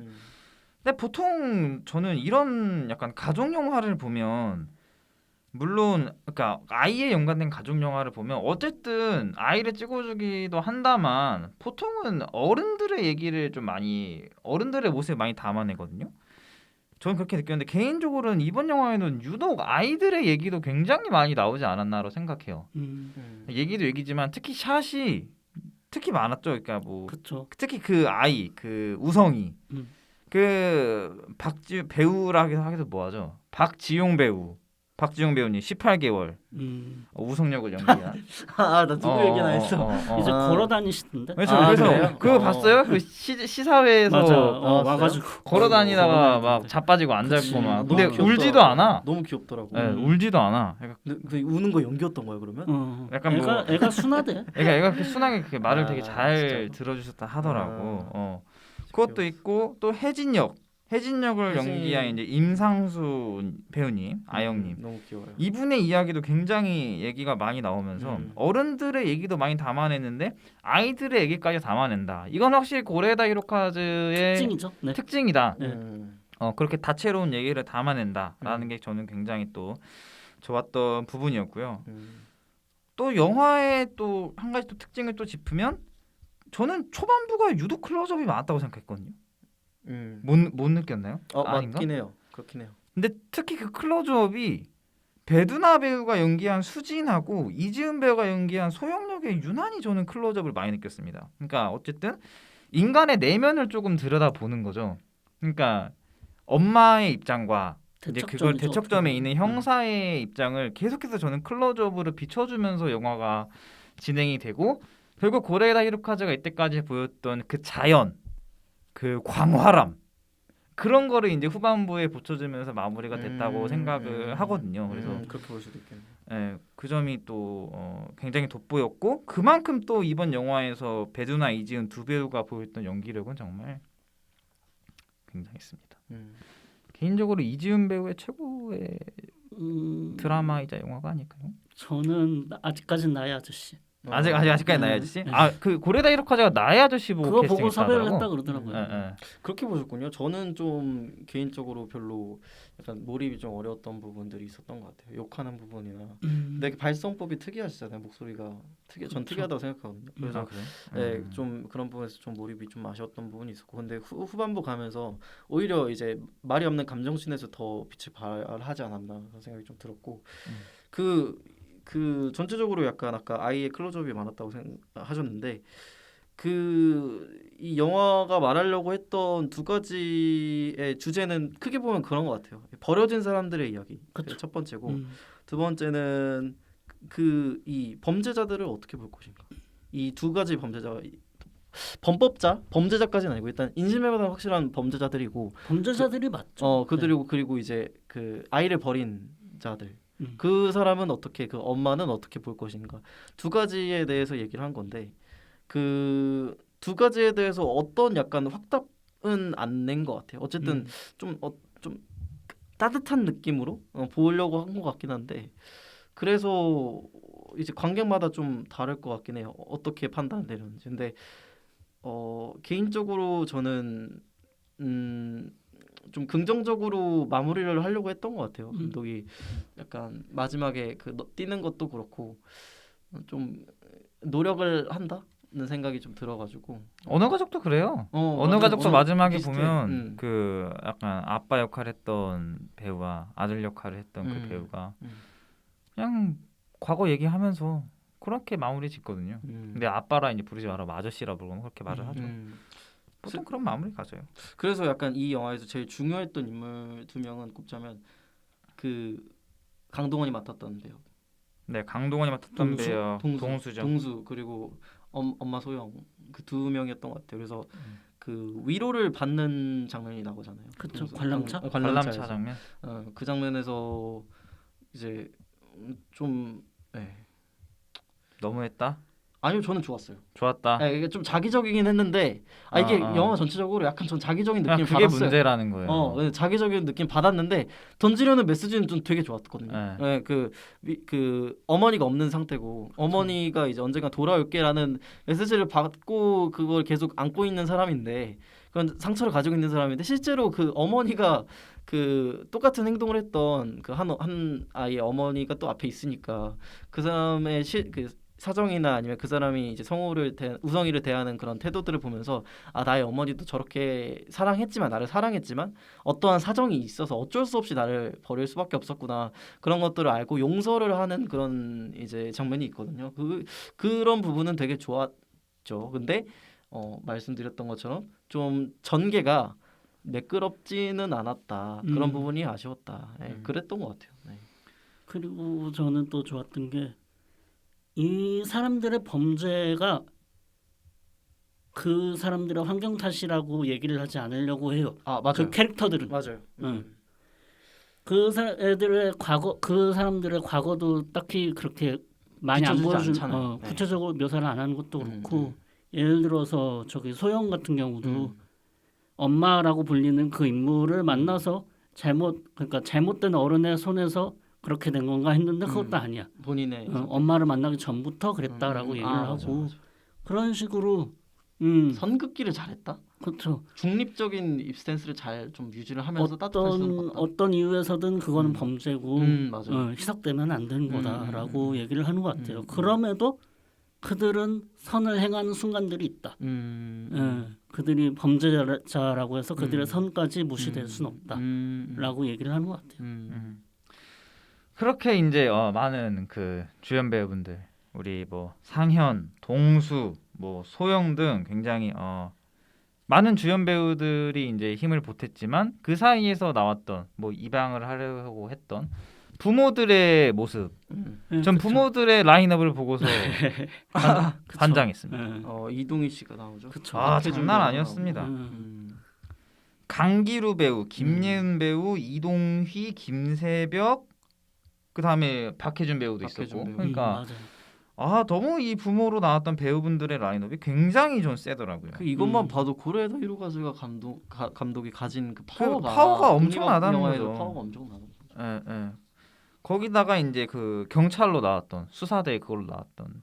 근데 보통 저는 이런 약간 가족 영화를 보면 물론 그러니까 아이에 연관된 가족 영화를 보면 어쨌든 아이를 찍어주기도 한다만 보통은 어른들의 얘기를 좀 많이 어른들의 모습을 많이 담아내거든요. 저는 그렇게 느꼈는데 개인적으로는 이번 영화에는 유독 아이들의 얘기도 굉장히 많이 나오지 않았나로 생각해요. 얘기도 얘기지만 특히 샷이 특히 많았죠. 그러니까 뭐 그렇죠. 특히 그 아이 그 우성이 음. 그 배우라 하기도 뭐하죠. 박지용 배우님 18개월 우성역을 연기한. 나 누구 얘기나 했어. 이제 걸어 다니시던데. 그래서 그래요? 그거 봤어요? 그 시사회에서 맞아. 왔어요? 와가지고 걸어 다니다가 막 걸어다니는데. 자빠지고 앉아 있고 그치. 막. 너무 근데 귀엽더라고. 울지도 않아. 너무 귀엽더라고. 네, 울지도 않아. 그러니까 근데 우는 거 연기였던 거야 그러면? 약간 애가 순하대. 애가 그렇게 순하게 그렇게 말을 되게 잘 진짜로? 들어주셨다 하더라고. 아. 그것도 있고 또 혜진역을 연기한 이제 임상수 배우님, 아영님. 너무 귀여워요. 이분의 이야기도 굉장히 얘기가 많이 나오면서 어른들의 얘기도 많이 담아냈는데 아이들의 얘기까지 담아낸다. 이건 확실히 고레다 히로카즈의 특징이죠. 네. 특징이다. 네. 그렇게 다채로운 얘기를 담아낸다라는 게 저는 굉장히 또 좋았던 부분이었고요. 또 영화의 또 한 가지 또 특징을 또 짚으면 저는 초반부가 유독 클로즈업이 많았다고 생각했거든요. 못 느꼈나요? 아닌가? 맞긴 해요. 그렇긴 해요. 근데 특히 그 클로즈업이 배두나 배우가 연기한 수진하고 이지은 배우가 연기한 소영역의 유난히 저는 클로즈업을 많이 느꼈습니다. 그러니까 어쨌든 인간의 내면을 조금 들여다보는 거죠. 그러니까 엄마의 입장과 이제 그걸 대척점이죠, 대척점에 어떻게 있는 보면. 형사의 입장을 계속해서 저는 클로즈업으로 비춰주면서 영화가 진행이 되고 결국 고레다 히로카즈가 이때까지 보였던 그 자연, 그 광활함 그런 거를 이제 후반부에 붙여주면서 마무리가 됐다고 생각을 하거든요. 그래서 그렇게 볼 수도 있겠네. 예, 그 점이 또 굉장히 돋보였고 그만큼 또 이번 영화에서 배두나 이지은 두 배우가 보였던 연기력은 정말 굉장했습니다. 개인적으로 이지은 배우의 최고의 드라마이자 영화가 아닐까요? 저는 아직까진 나의 아저씨. 아직까지 나의 아저씨? 네. 그 고레다 히로카즈가 나의 아저씨 보고 그거 보고 섭외를 캐스팅했다더라고. 했다 그러더라고요. 예. 그렇게 보셨군요. 저는 좀 개인적으로 별로 약간 몰입이 좀 어려웠던 부분들이 있었던 것 같아요. 욕하는 부분이나. 근데 발성법이 특이하시잖아요. 목소리가 전 그쵸. 특이하다고 생각하거든요. 그래서 그래요? 네, 좀 그런 부분에서 좀 몰입이 좀 아쉬웠던 부분이 있었고, 근데 후반부 가면서 오히려 이제 말이 없는 감정씬에서 더 빛을 발하지 않았나 그런 생각이 좀 들었고, 그 전체적으로 약간 아까 아이의 클로즈업이 많았다고 하셨는데 이 영화가 말하려고 했던 두 가지의 주제는 크게 보면 그런 것 같아요. 버려진 사람들의 이야기. 그쵸. 첫 번째고 두 번째는 이 범죄자들을 어떻게 볼 것인가. 이 두 가지 범죄자까지는 아니고 일단 인신매매가 확실한 범죄자들이고 범죄자들이 맞죠. 그리고 이제 그 아이를 버린 자들. 그 사람은 어떻게 그 엄마는 어떻게 볼 것인가. 두 가지에 대해서 얘기를 한 건데 그 두 가지에 대해서 어떤 약간 확답은 안 낸 것 같아요. 어쨌든 좀 따뜻한 느낌으로 보려고 한 것 같긴 한데 그래서 이제 관객마다 좀 다를 것 같긴 해요. 어떻게 판단되는지. 근데 개인적으로 저는 좀 긍정적으로 마무리를 하려고 했던 것 같아요. 감독이 약간 마지막에 뛰는 것도 그렇고 좀 노력을 한다는 생각이 좀 들어가지고. 어느 가족도 그래요. 어느 맞아요. 가족도 마지막에 비슷해. 보면 그 약간 아빠 역할 했던 배우와 아들 역할을 했던 그 배우가 그냥 과거 얘기하면서 그렇게 마무리 짓거든요. 근데 아빠라 이제 부르지 마라, 아저씨라 부르면 그렇게 말을 하죠. 보통 그런 마무리 가져요. 그래서 약간 이 영화에서 제일 중요했던 인물 두 명은 꼽자면 그 강동원이 맡았던 배우. 네, 강동원이 맡았던 배우 동수죠. 동수 그리고 엄마 소영 그 두 명이었던 것 같아요. 그래서 그 위로를 받는 장면이 나오잖아요. 그쵸. 관람차 장면. 그 장면에서 이제 좀 너무했다. 아니요, 저는 좋았어요. 좋았다. 이게 좀 자기적이긴 했는데 이게 영화 전체적으로 약간 전 자기적인 느낌을 그게 받았어요. 문제라는 거예요. 자기적인 느낌 받았는데 던지려는 메시지는 좀 되게 좋았거든요. 그 어머니가 없는 상태고 어머니가 이제 언젠가 돌아올게라는 메시지를 받고 그걸 계속 안고 있는 사람인데 그건 상처를 가지고 있는 사람인데 실제로 그 어머니가 그 똑같은 행동을 했던 그 한 아이의 어머니가 또 앞에 있으니까 그 사람의 사정이나 아니면 그 사람이 이제 우성이를 대하는 그런 태도들을 보면서 아 나의 어머니도 저렇게 사랑했지만 나를 사랑했지만 어떠한 사정이 있어서 어쩔 수 없이 나를 버릴 수밖에 없었구나 그런 것들을 알고 용서를 하는 그런 이제 장면이 있거든요. 그런 부분은 되게 좋았죠. 근데 말씀드렸던 것처럼 좀 전개가 매끄럽지는 않았다. 그런 부분이 아쉬웠다. 네, 그랬던 것 같아요. 네. 그리고 저는 또 좋았던 게 이 사람들의 범죄가 그 사람들의 환경 탓이라고 얘기를 하지 않으려고 해요. 아 맞아요. 그 캐릭터들은. 맞아요. 애들의 과거, 그 사람들의 과거도 딱히 그렇게 많이 안 비춰주지 보여준, 않잖아요. 네. 구체적으로 묘사를 안 하는 것도 그렇고, 예를 들어서 저기 소영 같은 경우도 엄마라고 불리는 그 인물을 만나서 그러니까 잘못된 어른의 손에서 그렇게 된 건가 했는데 그것도 아니야. 본인의 엄마를 만나기 전부터 그랬다라고 얘기를 하고 맞아. 그런 식으로 선긋기를 잘했다. 그렇죠. 중립적인 스탠스를 잘 좀 유지를 하면서 따뜻해지는 것 같다. 어떤 이유에서든 그거는 범죄고 맞아요. 희석되면 안 되는 거다라고 얘기를 하는 것 같아요. 그럼에도 그들은 선을 행하는 순간들이 있다. 그들이 범죄자라고 해서 그들의 선까지 무시될 수는 없다라고 얘기를 하는 것 같아요. 그렇게 이제 많은 그 주연 배우분들 우리 뭐 상현, 동수, 뭐 소영 등 굉장히 많은 주연 배우들이 이제 힘을 보탰지만 그 사이에서 나왔던 뭐 입양을 하려고 했던 부모들의 모습, 전 부모들의 라인업을 보고서 반장했습니다. 이동희 씨가 나오죠. 그쵸. 아 박해준 장난 배우가 아니었습니다. 나오고. 강기루 배우, 김예은 배우, 이동휘, 김세벽, 그 다음에 박해준 배우도 박해준 있었고, 배우. 그러니까 맞아요. 너무 이 부모로 나왔던 배우분들의 라인업이 굉장히 좀 세더라고요. 이것만 봐도 고레에다 히로카즈가 감독이 가진 그 파워가 파워가 엄청나다는 영화에도 거죠. 파워가 엄청나는 거죠. 예. 거기다가 이제 그 경찰로 나왔던 수사대 그걸로 나왔던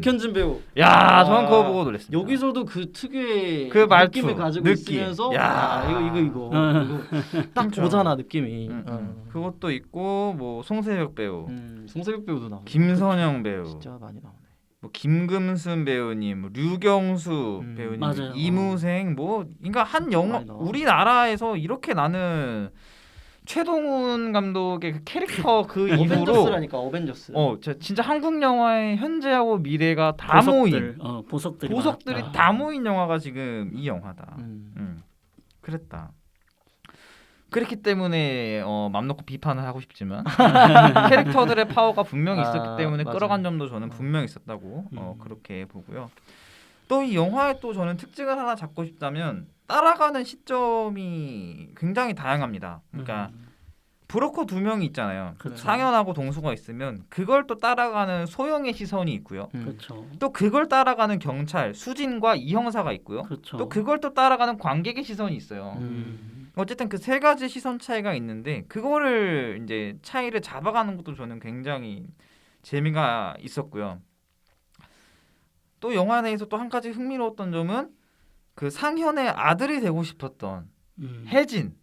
백현진 배우. 야, 저는 그거 보고 놀랐습니다. 여기서도 그 특유의 그 말투, 느낌을 가지고 느낌. 있으면서 야. 이거 딱 그렇죠. 보잖아 느낌이. 그것도 있고 뭐 송세벽 배우, 송세벽 배우도 나오고. 김선영 배우, 진짜 많이 나오네. 뭐 김금순 배우님, 류경수 배우님, 맞아요. 이무생 뭐 그러니까 한 영화 많이 나와. 우리나라에서 이렇게 나는 최동훈 감독의 그 캐릭터 그 이후로 어벤져스라니까 어벤져스. 진짜 한국 영화의 현재하고 미래가 다 모인 보석들이 보석들이 다 모인 영화가 지금 이 영화다. 그랬다. 그렇기 때문에 맘 놓고 비판을 하고 싶지만 캐릭터들의 파워가 분명히 있었기 때문에 맞아요. 끌어간 점도 저는 분명히 있었다고 그렇게 보고요. 또 이 영화의 또 저는 특징을 하나 잡고 싶다면 따라가는 시점이 굉장히 다양합니다. 그러니까 브로커 두 명이 있잖아요. 그쵸. 상현하고 동수가 있으면 그걸 또 따라가는 소영의 시선이 있고요. 그렇죠. 또 그걸 따라가는 경찰 수진과 이 형사가 있고요. 그렇죠. 또 그걸 또 따라가는 관객의 시선이 있어요. 어쨌든 그 세 가지 시선 차이가 있는데 그거를 이제 차이를 잡아가는 것도 저는 굉장히 재미가 있었고요. 또 영화 내에서 또 한 가지 흥미로웠던 점은 그 상현의 아들이 되고 싶었던 혜진,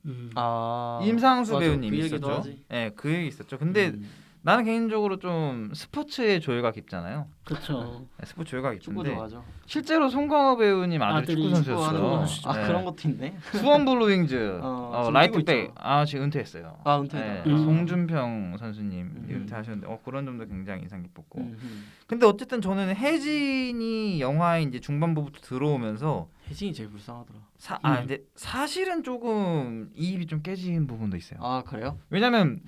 임상수 맞아. 배우님이 그 얘기도 있었죠. 하지. 네, 그 얘기 있었죠. 근데 나는 개인적으로 좀 스포츠에 조예가 깊잖아요. 그렇죠. 네, 스포츠 조예가 축구도 깊은데 맞아. 실제로 송강호 배우님 아들이 아들이 축구 축구하는 거. 선수였어요. 네. 그런 것도 있네. 수원 블루윙즈 지금 라이트백 뛰고 있죠. 지금 은퇴했어요. 은퇴다. 네, 송준평 선수님 은퇴하셨는데 그런 점도 굉장히 인상 깊었고. 음. 근데 어쨌든 저는 혜진이 영화에 이제 중반부부터 들어오면서 혜진이 제일 불쌍하더라. 근데 사실은 조금 이입이 좀 깨진 부분도 있어요. 그래요? 왜냐면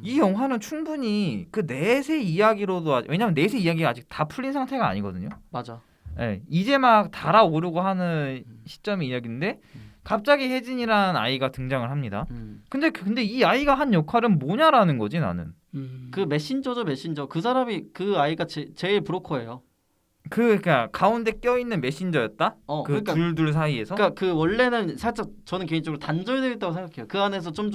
이 영화는 충분히 그 넷의 이야기로도 왜냐면 넷의 이야기가 아직 다 풀린 상태가 아니거든요. 맞아. 네, 이제 막 달아오르고 하는 시점의 이야기인데 갑자기 혜진이라는 아이가 등장을 합니다. 근데 이 아이가 한 역할은 뭐냐라는 거지 나는. 그 메신저죠 메신저. 그 사람이 그 아이가 제일 브로커예요. 그러니까 가운데 껴있는 메신저였다. 그 그러니까, 둘 사이에서. 그러니까 그 원래는 살짝 저는 개인적으로 단절되어 있다고 생각해요. 그 안에서 좀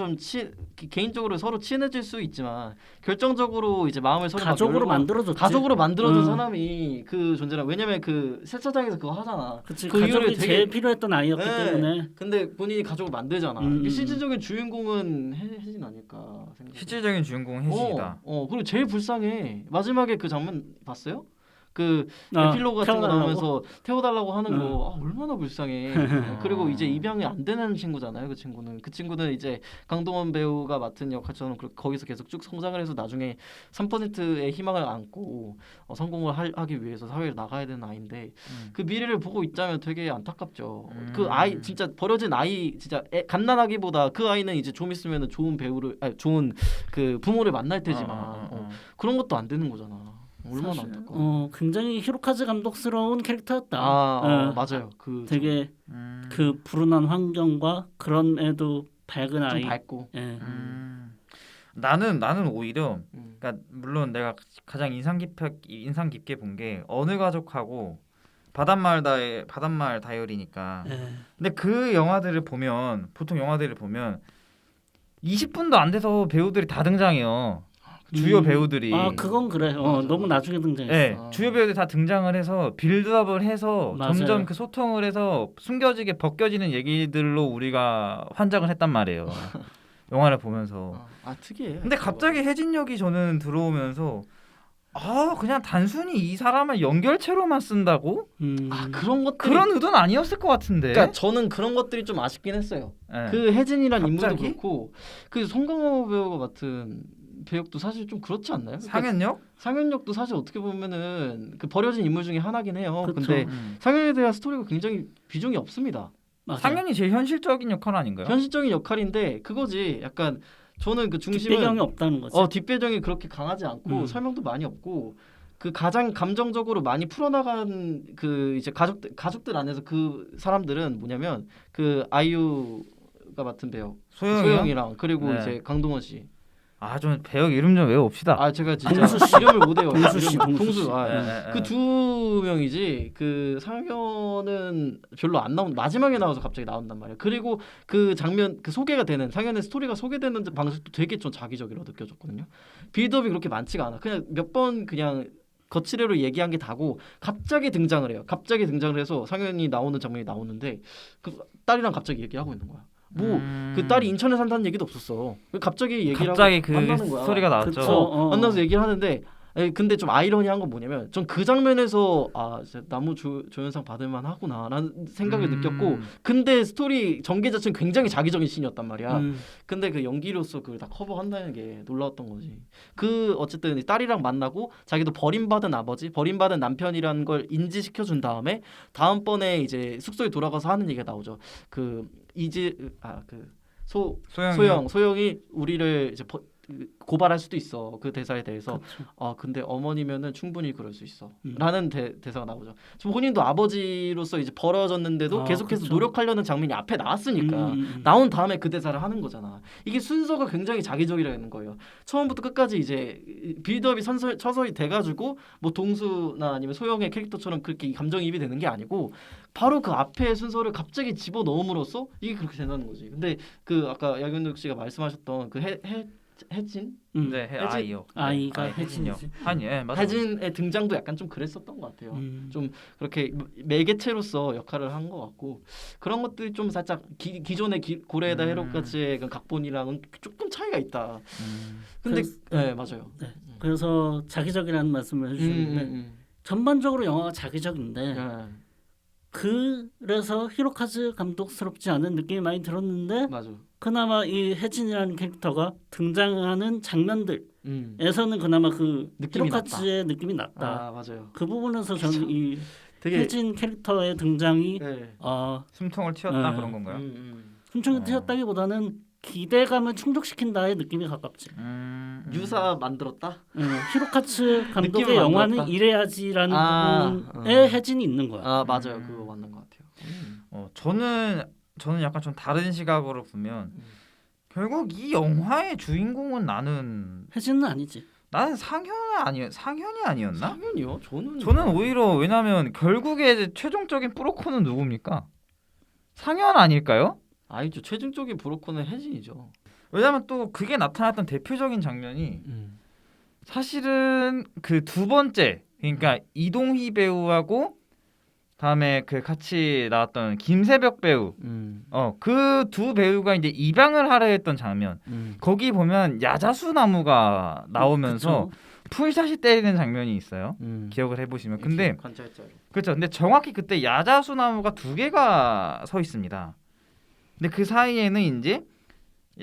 개인적으로 서로 친해질 수 있지만 결정적으로 이제 마음을 서로 가족으로 만들어줬지. 가족으로 만들어준 사람이 그 존재라. 왜냐면 그 세차장에서 그거 하잖아. 그치, 그 가족이 이유를 제일 필요했던 아이였기 네. 때문에. 근데 본인이 가족을 만들잖아. 실질적인 주인공은 혜진 아닐까 생각. 실질적인 주인공은 혜진이다. 그리고 제일 불쌍해. 마지막에 그 장면 봤어요? 그 에필로그 같은 거 태워달라고? 나오면서 태워달라고 하는 거 얼마나 불쌍해. 그리고 이제 입양이 안 되는 친구잖아요. 그 친구는 이제 강동원 배우가 맡은 역할처럼 거기서 계속 쭉 성장을 해서 나중에 3%의 희망을 안고 성공을 하기 위해서 사회를 나가야 되는 아이인데 그 미래를 보고 있자면 되게 안타깝죠. 그 아이 진짜 버려진 아이 진짜 갓난아기보다 그 아이는 이제 좀 있으면 좋은 좋은 그 부모를 만날 테지만 그런 것도 안 되는 거잖아. 얼마나 사실, 안타까워. 굉장히 히로카즈 감독스러운 캐릭터였다. 맞아요. 그 되게 그 불운한 환경과 그럼에도 밝은 좀 아이. 밝고. 예. 나는 오히려 그러니까 물론 내가 가장 인상 깊게 본 게 어느 가족하고 바닷마을 다이어리니까. 예. 근데 그 영화들을 보면 보통 영화들을 보면 20분도 안 돼서 배우들이 다 등장해요. 주요 배우들이. 그건 그래. 맞아. 너무 나중에 등장했어. 네, 주요 배우들이 다 등장을 해서 빌드업을 해서 맞아요. 점점 그 소통을 해서 숨겨지게 벗겨지는 얘기들로 우리가 환장을 했단 말이에요. 영화를 보면서. 특이해. 근데 갑자기 혜진역이 저는 들어오면서 그냥 단순히 이 사람을 연결체로만 쓴다고? 그런 것들이 그런 의도는 아니었을 것 같은데. 그러니까 저는 그런 것들이 좀 아쉽긴 했어요. 네. 그 혜진이란 인물도 갑자기? 그렇고 그 송강호 배우가 맡은 배역도 사실 좀 그렇지 않나요? 그러니까 상현역? 상현역도 사실 어떻게 보면은 그 버려진 인물 중에 하나긴 해요. 그쵸. 근데 상현에 대한 스토리가 굉장히 비중이 없습니다. 맞아요. 상현이 제일 현실적인 역할 아닌가요? 현실적인 역할인데 그거지. 약간 저는 그 중심은 뒷배경이 없다는 거지. 뒷배경이 그렇게 강하지 않고 설명도 많이 없고 그 가장 감정적으로 많이 풀어나간 그 이제 가족들 안에서 그 사람들은 뭐냐면 그 아이유가 맡은 배역 소영이랑 그리고 네. 이제 강동원 씨. 좀 배역 이름 좀 외워봅시다. 제가 진짜 동수 씨. 이름을 못 외워요. 동수 씨, 동수 동수. 씨. 그 두 명이지. 그 상현은 별로 안 나온 마지막에 나와서 갑자기 나온단 말이야. 그리고 그 장면 그 소개가 되는 상현의 스토리가 소개되는 방식도 되게 좀 자기적이라고 느껴졌거든요. 빌드업이 그렇게 많지가 않아. 그냥 몇 번 그냥 거치대로 얘기한 게 다고 갑자기 등장을 해요. 갑자기 등장을 해서 상현이 나오는 장면이 나오는데 그 딸이랑 갑자기 얘기하고 있는 거야. 그 딸이 인천에 산다는 얘기도 없었어. 갑자기 얘기를 갑자기 하고 그 만나는 거야. 소리가 나왔죠. 그쵸. 만나서 얘기를 하는데 근데 좀 아이러니한 건 뭐냐면 전 그 장면에서 진짜 나무 조연상 받을만 하구나라는 생각을 느꼈고 근데 스토리 전개 자체는 굉장히 자기적인 씬이었단 말이야. 근데 그 연기로서 그걸 다 커버한다는 게 놀라웠던 거지. 그 어쨌든 딸이랑 만나고 자기도 버림받은 아버지, 버림받은 남편이라는 걸 인지시켜준 다음에 다음번에 이제 숙소에 돌아가서 하는 얘기가 나오죠. 소영이 우리를 이제 고발할 수도 있어. 그 대사에 대해서. 근데 어머니면은 충분히 그럴 수 있어. 라는 대사가 나오죠. 본인도 아버지로서 이제 벌어졌는데도 계속해서 그쵸. 노력하려는 장면이 앞에 나왔으니까 나온 다음에 그 대사를 하는 거잖아. 이게 순서가 굉장히 자기적이라는 거예요. 처음부터 끝까지 이제 빌드업이 서서히 돼가지고 뭐 동수나 아니면 소영의 캐릭터처럼 그렇게 감정이입이 되는 게 아니고 바로 그 앞에 순서를 갑자기 집어넣음으로써 이게 그렇게 된다는 거지. 근데 그 아까 야근욱 씨가 말씀하셨던 그 혜진? 네, 아이요. 아이가 혜진이요. 혜진이지. 맞아. 혜진의 등장도 약간 좀 그랬었던 것 같아요. 좀 그렇게 매개체로서 역할을 한 것 같고 그런 것들이 좀 살짝 기존의 고레에다 헤로까지의 그 각본이랑은 조금 차이가 있다. 근데 네 맞아요. 네. 그래서 자기적이라는 말씀을 해주셨는데 전반적으로 영화가 자기적인데 그래서 히로카즈 감독스럽지 않은 느낌이 많이 들었는데 맞아. 그나마 이 혜진이라는 캐릭터가 등장하는 장면들에서는 그나마 그 느낌이 히로카즈의 느낌이 났다. 맞아요. 그 부분에서 저는 이 되게 혜진 캐릭터의 등장이 숨통을 튀었다 그런 건가요? 숨통을 튀었다기보다는 기대감을 충족시킨다의 느낌이 가깝지. 유사 만들었다? 히로카츠 감독의 느낌을 영화는 만들었다? 이래야지라는 부분에 혜진이 있는 거야. 맞아요. 그거 맞는 것 같아요. 저는 약간 좀 다른 시각으로 보면 결국 이 영화의 주인공은 나는 아니지. 나는 상현이 아니었나? 상현이요? 저는 오히려 왜냐면 결국에 최종적인 뿌로코는 누굽니까? 상현 아닐까요? 아니죠. 최종적인 브로커는 혜진이죠. 왜냐면 또 그게 나타났던 대표적인 장면이 사실은 그 두 번째 그러니까 이동희 배우하고 다음에 그 같이 나왔던 김세벽 배우 그 두 배우가 이제 입양을 하려 했던 장면 거기 보면 야자수 나무가 나오면서 풀샷이 때리는 장면이 있어요. 기억을 해보시면. 근데 관찰자로. 그렇죠. 근데 정확히 그때 야자수 나무가 두 개가 서 있습니다. 근데 그 사이에는 이제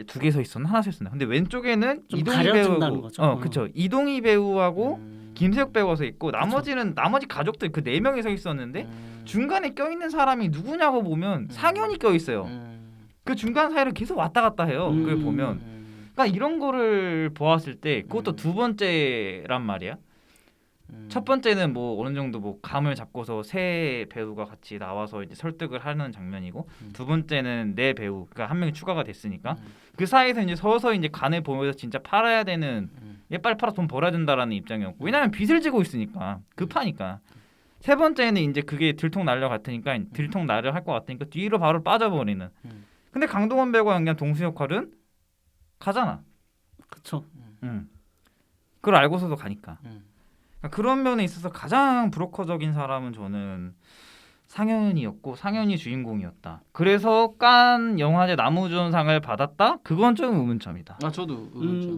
두 개 서 있었나 하나 서 있었나. 근데 왼쪽에는 좀 이동희 가려진다는 배우고, 거죠. 그렇죠. 이동희 배우하고 음. 김세욱 배우가 서 있고 나머지 가족들 그 네 명이 서 있었는데 중간에 껴 있는 사람이 누구냐고 보면 상현이 껴 있어요. 그 중간 사이를 계속 왔다 갔다 해요. 그걸 보면. 그러니까 이런 거를 보았을 때 그것도 두 번째란 말이야. 첫 번째는 뭐 어느 정도 뭐 감을 잡고서 새 배우가 같이 나와서 이제 설득을 하는 장면이고 두 번째는 내 배우, 그러니까 한 명이 추가가 됐으니까 그 사이에서 이제 서서히 이제 간을 보면서 진짜 팔아야 되는, 얘 빨리 팔아 돈 벌어야 된다라는 입장이었고, 왜냐면 빚을 지고 있으니까 급하니까. 세 번째는 이제 그게 들통 날려 같으니까 들통 날려 할 것 같으니까 뒤로 바로 빠져버리는. 근데 강동원 배우가 연기한 동수 역할은 가잖아. 그렇죠. 그걸 알고서도 가니까. 그러니까 그런 면에 있어서 가장 브로커적인 사람은 저는 상현이었고 상현이 주인공이었다. 그래서 칸 영화제 남우주연상을 받았다. 그건 좀 의문점이다. 아 저도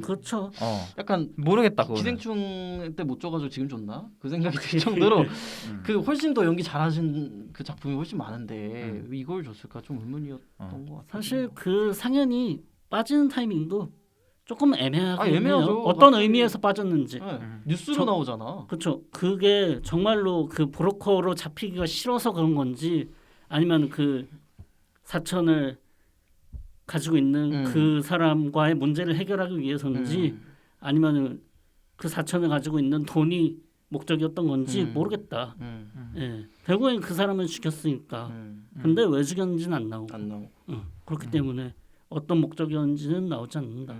그렇죠. 약간 모르겠다. 그거는. 기생충 때 못 줘가지고 지금 줬나 그 생각이 들 정도로 그 훨씬 더 연기 잘하신 그 작품이 훨씬 많은데 왜 이걸 줬을까 좀 의문이었던 것 같아요. 사실 그 상현이 빠지는 타이밍도 조금 애매하긴 애매하죠. 해요. 어떤 갑자기- 의미에서 빠졌는지. 네. 뉴스로 나오잖아. 그렇죠. 그게 정말로 그 브로커로 잡히기가 싫어서 그런 건지 아니면 그 사천을 가지고 있는 그 사람과의 문제를 해결하기 위해서인지 아니면 그 사천을 가지고 있는 돈이 목적이었던 건지 모르겠다. 예. 결국엔 그 사람을 죽였으니까. 근데 왜 죽였는지는 안 나오고. 안 나오고. 그렇기 때문에 어떤 목적이었는지는 나오지 않는다.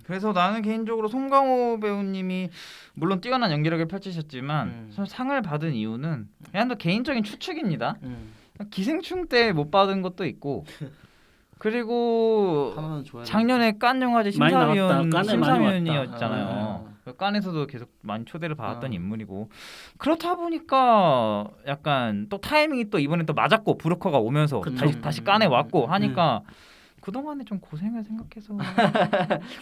그래서 나는 개인적으로 송강호 배우님이 물론 뛰어난 연기력을 펼치셨지만 상을 받은 이유는 그냥 또 개인적인 추측입니다. 기생충 때 못 받은 것도 있고 그리고 하나는 줘야 돼. 작년에 칸 영화제 많이 나왔다. 심사위원 칸에 많이 심사위원이었잖아요. 그 칸에서도 계속 많이 초대를 받았던 인물이고 그렇다 보니까 약간 또 타이밍이 또 이번에 또 맞았고 브로커가 오면서 그쵸. 다시 칸에 왔고 하니까 그동안에 좀 고생을 생각해서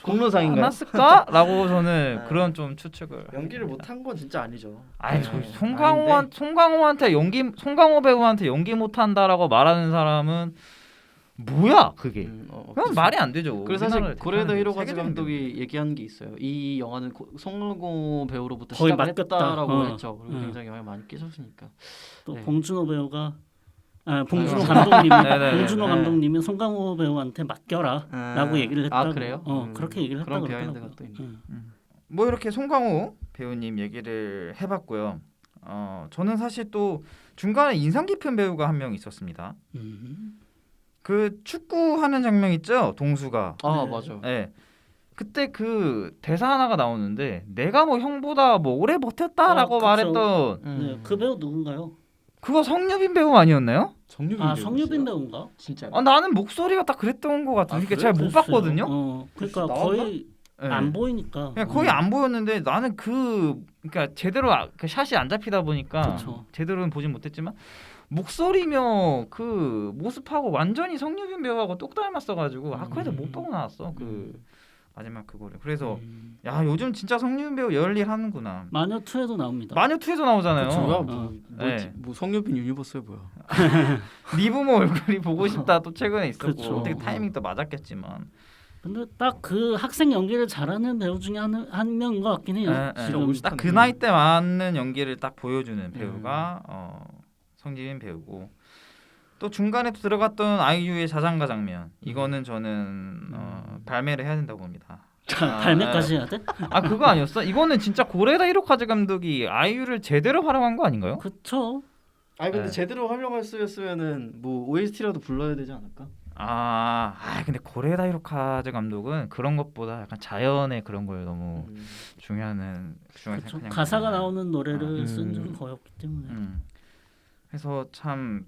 공로상인가요? 않았을까라고 저는 그런 좀 추측을 연기를 못한 건 진짜 아니죠. 아이 네. 송강호 배우한테 연기 못한다라고 말하는 사람은 뭐야 그게? 그건 그치. 말이 안 되죠. 그래서 사실 우리나라를 고레다 대표하는 히로가즈 세계적인 감독이 얘기한 게 있어요. 이 영화는 송강호 배우로부터 거의 시작을 맡겼다. 했다라고 했죠. 그리고 응. 굉장히 영향 많이 끼쳤으니까. 또 네. 봉준호 배우가 봉준호 네. 감독님 네네네. 봉준호 네. 감독님은 송강호 배우한테 맡겨라라고 얘기를 했다고. 그래요? 그렇게 얘기를 했다고 그런 비하인드가 그러더라고요. 또 있네. 뭐 이렇게 송강호 배우님 얘기를 해봤고요. 저는 사실 또 중간에 인상 깊은 배우가 한 명 있었습니다. 그 축구하는 장면 있죠, 동수가. 아 네. 맞아. 네. 그때 그 대사 하나가 나오는데 내가 뭐 형보다 뭐 오래 버텼다라고 그쵸. 말했던 네, 그 배우 누군가요? 그거 성유빈 배우 아니었나요? 성유빈 성유빈 배우인가? 진짜. 나는 목소리가 딱 그랬던 것 같은데 그러니까 잘 못 글쎄요. 봤거든요. 그러니까 나왔나? 거의 네. 안 보이니까. 그냥 거의 안 보였는데 나는 그러니까 제대로 그 샷이 안 잡히다 보니까 그쵸. 제대로는 보진 못했지만 목소리며 그 모습하고 완전히 성유빈 배우하고 똑 닮았어가지고 그래도 못 보고 나왔어 그 마지막 그거를. 그래서 야 요즘 진짜 성유빈 배우 열일 하는구나. 마녀 2에도 나옵니다. 마녀 2에서 나오잖아요. 저가 네. 뭐 성유빈 유니버스에 뭐야? 리브모 얼굴이 보고 싶다 또 최근에 있었고 그쵸. 어떻게 타이밍도 맞았겠지만 근데 딱 그 학생 연기를 잘하는 배우 중에 한 명인 것 같긴 해요. 지금 딱 그 나이 때 맞는 연기를 딱 보여주는 배우가 성지민 배우고 또 중간에 들어갔던 아이유의 자장가 장면 이거는 저는 발매를 해야 된다고 봅니다. 발매까지 해야 돼? 그거 아니었어? 이거는 진짜 고레다 히로카즈 감독이 아이유를 제대로 활용한 거 아닌가요? 그쵸. 아니 근데 네. 제대로 활용할 수였으면은 뭐 OST라도 불러야 되지 않을까? 근데 고레다 히로카즈 감독은 그런 것보다 약간 자연의 그런 걸 너무 중요하게 그쵸. 생각하는 가사가 거구나. 나오는 노래를 쓴 적이 거의 없기 때문에. 그래서 참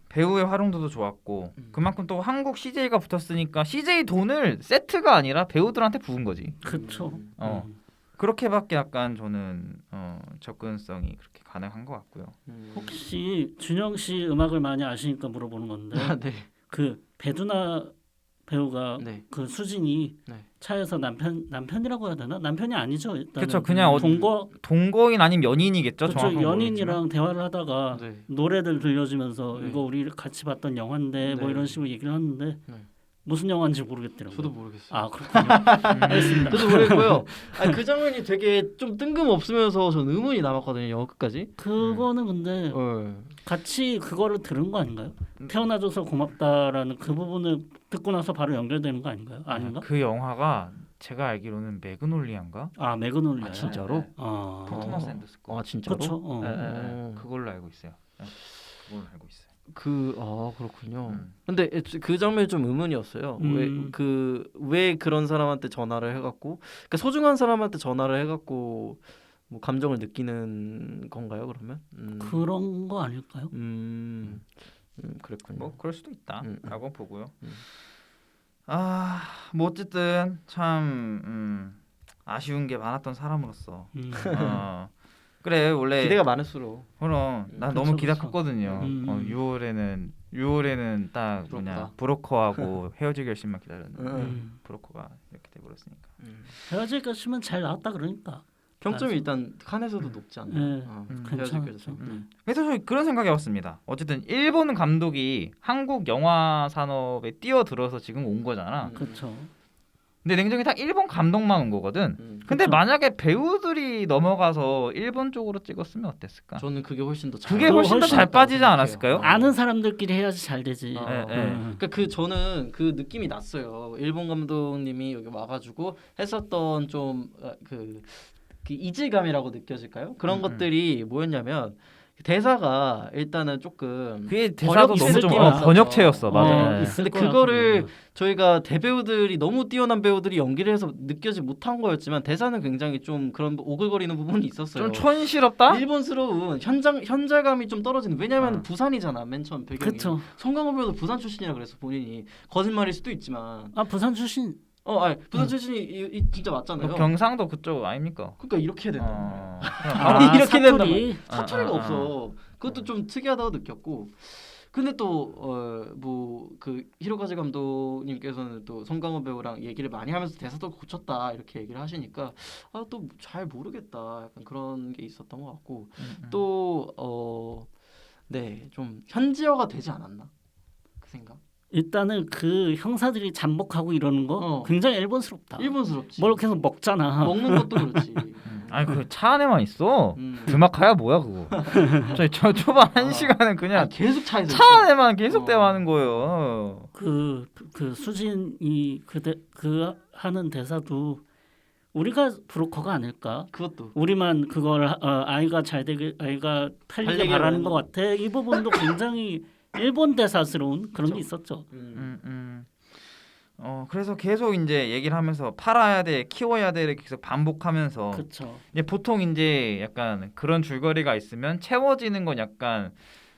배우의 활용도도 좋았고 그만큼 또 한국 CJ가 붙었으니까 CJ 돈을 세트가 아니라 배우들한테 부은 거지. 그쵸. 그렇게밖에 약간 저는 접근성이 그렇게 가능한 것 같고요. 혹시 준영 씨 음악을 많이 아시니까 물어보는 건데 네. 그 배두나 배우가 네. 그 수진이 네. 차에서 남편이라고 해야 되나? 남편이 아니죠. 일단은 그쵸, 그냥 동거인 아니면 연인이겠죠. 그쵸, 정확한 연인이랑 대화를 하다가 네. 노래들 들려주면서 네. 이거 우리 같이 봤던 영화인데 뭐 네. 이런 식으로 얘기를 하는데 네. 무슨 영화인지 모르겠더라고요. 저도 모르겠어요. 아 그렇군요. 알겠습니다. 저도 모르겠고요. 아니, 그 장면이 되게 좀 뜬금없으면서 전 의문이 남았거든요. 영화 끝까지. 그거는 근데 네. 같이 그거를 들은 거 아닌가요? 태어나줘서 고맙다라는 그 부분을 듣고 나서 바로 연결되는 거 아닌가요? 아닌가? 그 영화가 제가 알기로는 매그놀리아인가? 아 매그놀리아. 아, 진짜로? 아 토마스 앤더슨 거. 아 진짜로? 그렇죠. 그걸로 알고 있어요. 그걸로 알고 있어요. 그렇군요. 음. 근데 그 장면이 좀 의문이었어요. 음. 왜 그런 사람한테 전화를 해갖고, 그러니까 소중한 사람한테 전화를 해갖고 뭐 감정을 느끼는 건가요? 그러면? 그런 거 아닐까요? 그랬군요. 뭐 그럴 수도 있다라고 보고요. 음. 뭐 어쨌든 참 아쉬운 게 많았던 사람으로서 그래 원래 기대가 많을수록 그럼 난 그쵸, 너무 기대가 그쵸. 컸거든요. 6월에는 딱 뭐냐 브로커하고 헤어질 결심만 기다렸는데 브로커가 이렇게 돼버렸으니까. 헤어질 것이면 잘 나왔다 그러니까. 평점이 일단 칸에서도 높지 않나요? 네. 헤어질 괜찮죠. 결심. 그래서 저 그런 생각이 왔습니다. 어쨌든 일본 감독이 한국 영화 산업에 뛰어들어서 지금 온 거잖아. 그렇죠. 근데 냉정히 딱 일본 감독만 온 거거든. 근데 그쵸. 만약에 배우들이 넘어가서 일본 쪽으로 찍었으면 어땠을까? 저는 그게 훨씬 더 잘. 그게 훨씬 더 잘 빠지지 않았을까요? 아는 사람들끼리 해야지 잘 되지. 예. 그러니까 저는 그 느낌이 났어요. 일본 감독님이 여기 와가지고 했었던 좀 그 이질감이라고 느껴질까요? 그런 것들이 뭐였냐면 대사가 일단은 조금 그게 대사도 번역 너무 좀 느낌이 났었죠. 번역체였어. 맞아. 예. 있을 근데 거야, 그거를 그거는. 저희가 대배우들이 너무 뛰어난 배우들이 연기를 해서 느껴지 못한 거였지만 대사는 굉장히 좀 그런 오글거리는 부분이 있었어요. 좀 촌스럽다? 일본스러운 현장감이 좀 떨어지는. 왜냐면 부산이잖아. 맨 처음 배경이. 그쵸. 송강호 배우도 부산 출신이라 그래서 본인이 거짓말일 수도 있지만 아 부산 출신. 아니, 부산 출신이 진짜 맞잖아요. 뭐 경상도 그쪽 아닙니까? 그러니까 이렇게 해야 된다. 아, 이렇게 된단 사투리. 말이야. 사투리가 없어. 그것도 좀 특이하다고 느꼈고. 근데 또 뭐 그 히로카즈 감독님께서는 또 송강호 배우랑 얘기를 많이 하면서 대사도 고쳤다 이렇게 얘기를 하시니까 또 잘 모르겠다 약간 그런 게 있었던 것 같고 또 네, 좀 현지화가 되지 않았나 그 생각. 일단은 그 형사들이 잠복하고 이러는 거 굉장히 일본스럽다. 일본스럽지. 뭘 계속 먹잖아. 먹는 것도 그렇지. 아니 그 차 안에만 있어. 음. 드마카야 뭐야 그거. 저 초반 1시간은 그냥 계속 차에서 차 있어. 안에만 계속 대화하는 거예요. 그 수진이 그 하는 대사도 우리가 브로커가 아닐까? 그것도 우리만 그걸 아이가 잘 되게 아이가 탈리게 달리게 바라는 것 하는. 같아. 이 부분도 굉장히 일본 대사스러운 그런 게 있었죠. 그래서 계속 이제 얘기를 하면서 팔아야 돼, 키워야 돼를 계속 반복하면서 그렇죠. 이제 보통 이제 약간 그런 줄거리가 있으면 채워지는 건 약간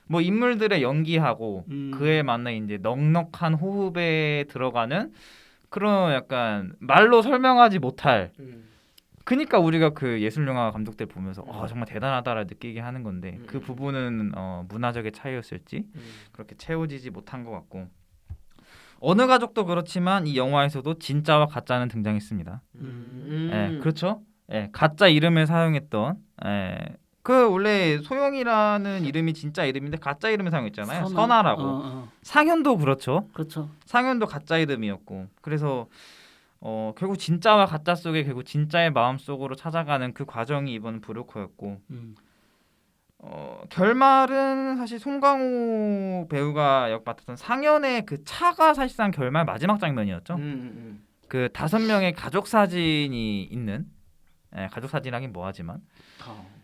뭐 인물들의 연기하고 그에 맞는 이제 넉넉한 호흡에 들어가는 그런 약간 말로 설명하지 못할. 그러니까 우리가 그 예술 영화 감독들 보면서 정말 대단하다라 느끼게 하는 건데 그 부분은 문화적인 차이였을지 그렇게 채워지지 못한 것 같고. 어느 가족도 그렇지만 이 영화에서도 진짜와 가짜는 등장했습니다. 예, 그렇죠? 예, 가짜 이름을 사용했던 그 원래 소영이라는 이름이 진짜 이름인데 가짜 이름을 사용했잖아요. 선아라고. 상현도 그렇죠. 그렇죠. 상현도 가짜 이름이었고 그래서 결국 진짜와 가짜 속에 결국 진짜의 마음 속으로 찾아가는 그 과정이 이번 브로커였고 결말은 사실 송강호 배우가 역 맡았던 상현의 그 차가 사실상 결말 마지막 장면이었죠. 그 5명의 가족 사진이 있는 가족 사진하긴 뭐하지만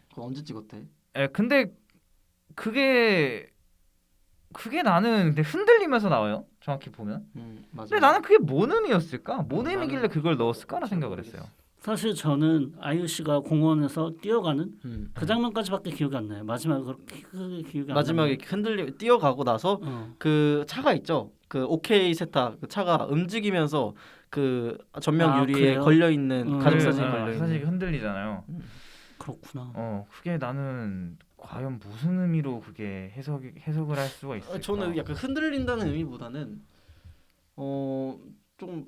그거 언제 찍었대? 근데 그게 나는 근데 흔들리면서 나와요. 정확히 보면. 맞아. 근데 나는 그게 뭔 의미였을까? 뭔 의미길래 나는 그걸 넣었을까라 생각을 했어요. 사실 저는 아이유 씨가 공원에서 뛰어가는 그 장면까지밖에 기억이 안 나요. 마지막으로 크게 기억이 안 나요. 마지막에 뛰어가고 나서 그 차가 있죠. 그 오케이 세탁 그 차가 움직이면서 그 전면 유리에 그래요? 걸려 있는 가족 사진이 걸려 있는. 사진이 흔들리잖아요. 그렇구나. 그게 나는 과연 무슨 의미로 그게 해석을 할 수가 있을까? 저는 약간 흔들린다는 의미보다는 좀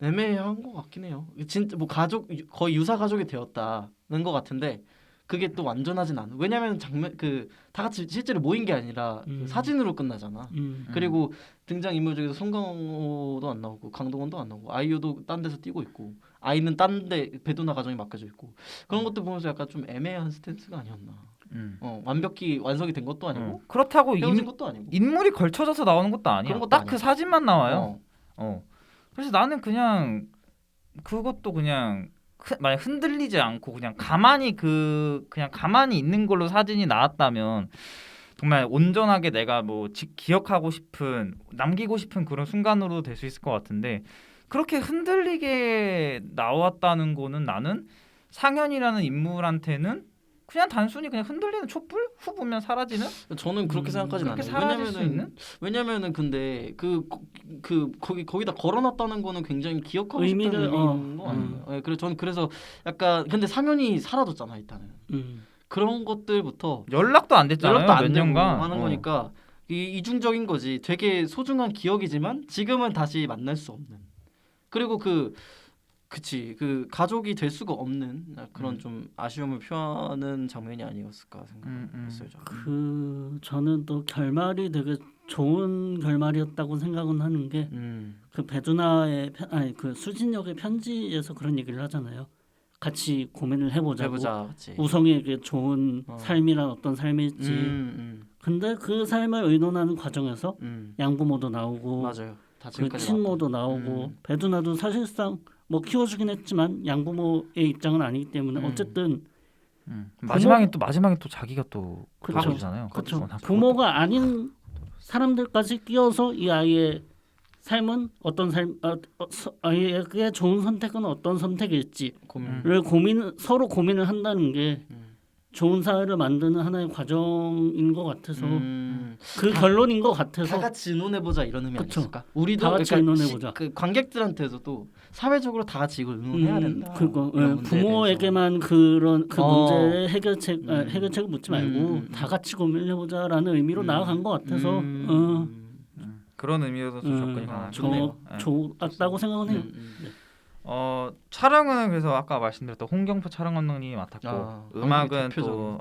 애매한 것 같긴 해요. 진짜 뭐 가족 거의 유사 가족이 되었다는 것 같은데 그게 또 완전하진 않아. 왜냐면 장면 그 다 같이 실제로 모인 게 아니라 그 사진으로 끝나잖아. 그리고 등장 인물 중에서 송강호도 안 나오고 강동원도 안 나오고 아이유도 딴 데서 뛰고 있고 아이는 딴데 배두나 가정이 맡겨져 있고 그런 것도 보면서 약간 좀 애매한 스탠스가 아니었나. 완벽히 완성이 된 것도 아니고 그렇다고 헤어진 것도 아니고 인물이 걸쳐져서 나오는 것도 아니야. 그런 것도 딱 그 아니야. 사진만 나와요. 그래서 나는 그냥 그것도 그냥 만약 흔들리지 않고 그냥 가만히 있는 걸로 사진이 나왔다면 정말 온전하게 내가 뭐 기억하고 싶은 남기고 싶은 그런 순간으로 될 수 있을 것 같은데 그렇게 흔들리게 나왔다는 거는 나는 상현이라는 인물한테는 그냥 단순히 그냥 흔들리는 촛불 후보면 사라지는 저는 그렇게 생각하진 그렇게 않아요. 사라질 수 있는 왜냐면은 근데 거기다 걸어놨다는 거는 굉장히 기억하고 의미를, 싶다는 의미인 거 아니에요? 네, 그래서 저는 그래서 약간 근데 상현이 사라졌잖아 일단은. 그런 것들부터 연락도 안 됐잖아요. 연락도 안 몇 되고 년간 하는 거니까 이중적인 거지. 되게 소중한 기억이지만 지금은 다시 만날 수 없는. 그리고 그치 그 가족이 될 수가 없는 그런 좀 아쉬움을 표하는 장면이 아니었을까 생각했어요. 저는. 저는 또 결말이 되게 좋은 결말이었다고 생각은 하는 게 그 배두나의 그 수진 역의 편지에서 그런 얘기를 하잖아요. 같이 고민을 해보자고. 같이. 우성이에게 좋은 삶이란 어떤 삶일지. 근데 그 삶을 의논하는 과정에서 양부모도 나오고, 맞아요. 다 그 지금까지 친모도 나오고, 배두나도 사실상 뭐 키워주긴 했지만 양부모의 입장은 아니기 때문에 어쨌든 마지막에 또 자기가 또 그쵸. 바꿔주잖아요. 그렇죠. 부모가 아닌 사람들까지 끼워서 이 아이의 삶은 어떤 아이에게 좋은 선택은 어떤 선택일지를 서로 고민을 한다는 게 좋은 사회를 만드는 하나의 과정인 것 같아서 그 결론인 것 같아서 다 같이 의논해보자 이런 의미 그쵸. 아닐까? 우리도 다 같이 의논해보자. 그 관객들한테도 사회적으로 다 같이 이걸 의논해야 된다. 그거 이런 문제에 부모에게만 그런 그 문제의 대해서. 해결책을 묻지 말고 다 같이 고민해보자라는 의미로 나아간 것 같아서 그런 의미로도 좀 접근이 가능하네요. 좋았다고 생각은 해요. 촬영은 그래서 아까 말씀드렸던 홍경표 촬영 감독님이 맡았고 음악은 또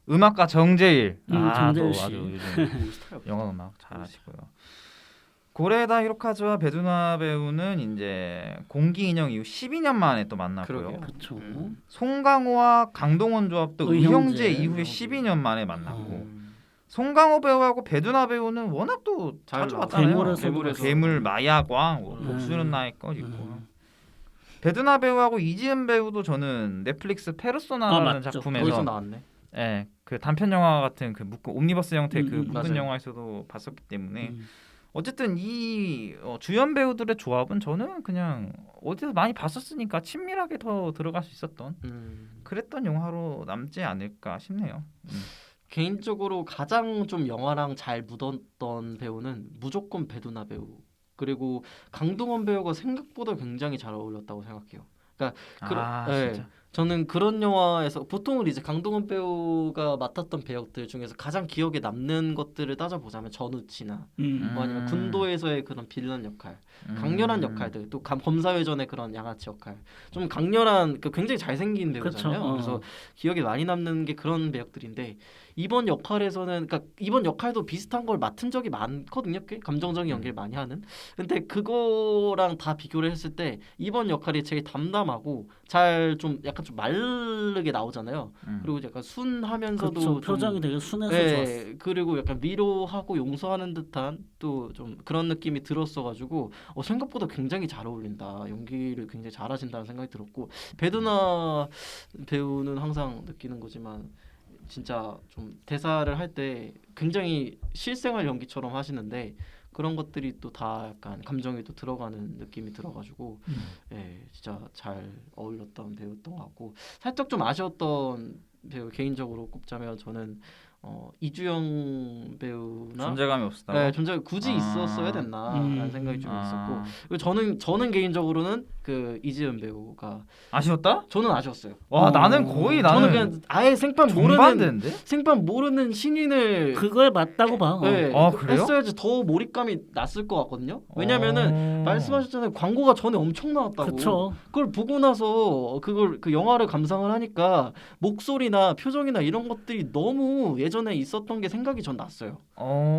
음악가 정재일 정재일 또 씨. 아주 요즘 영화 음악 잘하시고요. 고레다 히로카즈와 배두나 배우는 이제 공기 인형 이후 12년 만에 또 만났고요. 그렇죠. 송강호와 강동원 조합도 의형제 이후에 12년 만에 만났고 송강호 배우하고 배두나 배우는 워낙 또 자주 왔잖아요. 괴물 마야광, 목수는 나의 것 있고 배두나 배우하고 이지은 배우도 저는 넷플릭스 페르소나라는 작품에서 나왔네. 예, 그 단편 영화 같은 그 옴니버스 형태의 그 묶은 영화에서도 봤었기 때문에 어쨌든 이 주연 배우들의 조합은 저는 그냥 어디서 많이 봤었으니까 친밀하게 더 들어갈 수 있었던 그랬던 영화로 남지 않을까 싶네요. 개인적으로 가장 좀 영화랑 잘 묻었던 배우는 무조건 배두나 배우. 그리고 강동원 배우가 생각보다 굉장히 잘 어울렸다고 생각해요. 그러니까 진짜. 저는 그런 영화에서 보통은 이제 강동원 배우가 맡았던 배역들 중에서 가장 기억에 남는 것들을 따져보자면 전우치나 뭐 아니면 군도에서의 그런 빌런 역할, 강렬한 역할들, 또 검사회전의 그런 양아치 역할, 좀 강렬한 굉장히 잘생긴 배우잖아요. 그래서 기억에 많이 남는 게 그런 배역들인데 이번 역할에서는 그러니까 이번 역할도 비슷한 걸 맡은 적이 많거든요. 꽤 감정적인 연기를 많이 하는. 근데 그거랑 다 비교를 했을 때 이번 역할이 제일 담담하고 잘 좀 약간 좀 마르게 나오잖아요. 그리고 약간 순하면서도 그쵸, 표정이 되게 순해서 좋았어. 그리고 약간 위로하고 용서하는 듯한 또 좀 그런 느낌이 들었어가지고 생각보다 굉장히 잘 어울린다. 연기를 굉장히 잘하신다는 생각이 들었고 배두나 배우는 항상 느끼는 거지만 진짜 좀 대사를 할 때 굉장히 실생활 연기처럼 하시는데 그런 것들이 또 다 약간 감정이 또 들어가는 느낌이 들어가지고 진짜 잘 어울렸던 배우였던 것 같고 살짝 좀 아쉬웠던 배우 개인적으로 꼽자면 저는 이주영 배우나 존재감이 없었다고. 네, 존재가 굳이 아. 있었어야 됐나라는 생각이 좀 있었고 그리고 저는 개인적으로는 그 이지은 배우가 아쉬웠다? 저는 아쉬웠어요. 와 나는 거의 저는 그냥 아예 생판 모르는 신인을 그거에 맞다고 봐. 네, 그래요? 했어야지 더 몰입감이 났을 것 같거든요. 왜냐면은 말씀하셨잖아요. 광고가 전에 엄청 나왔다고. 그렇죠. 그걸 보고 나서 그 영화를 감상을 하니까 목소리나 표정이나 이런 것들이 너무 예전에 있었던 게 생각이 전 났어요.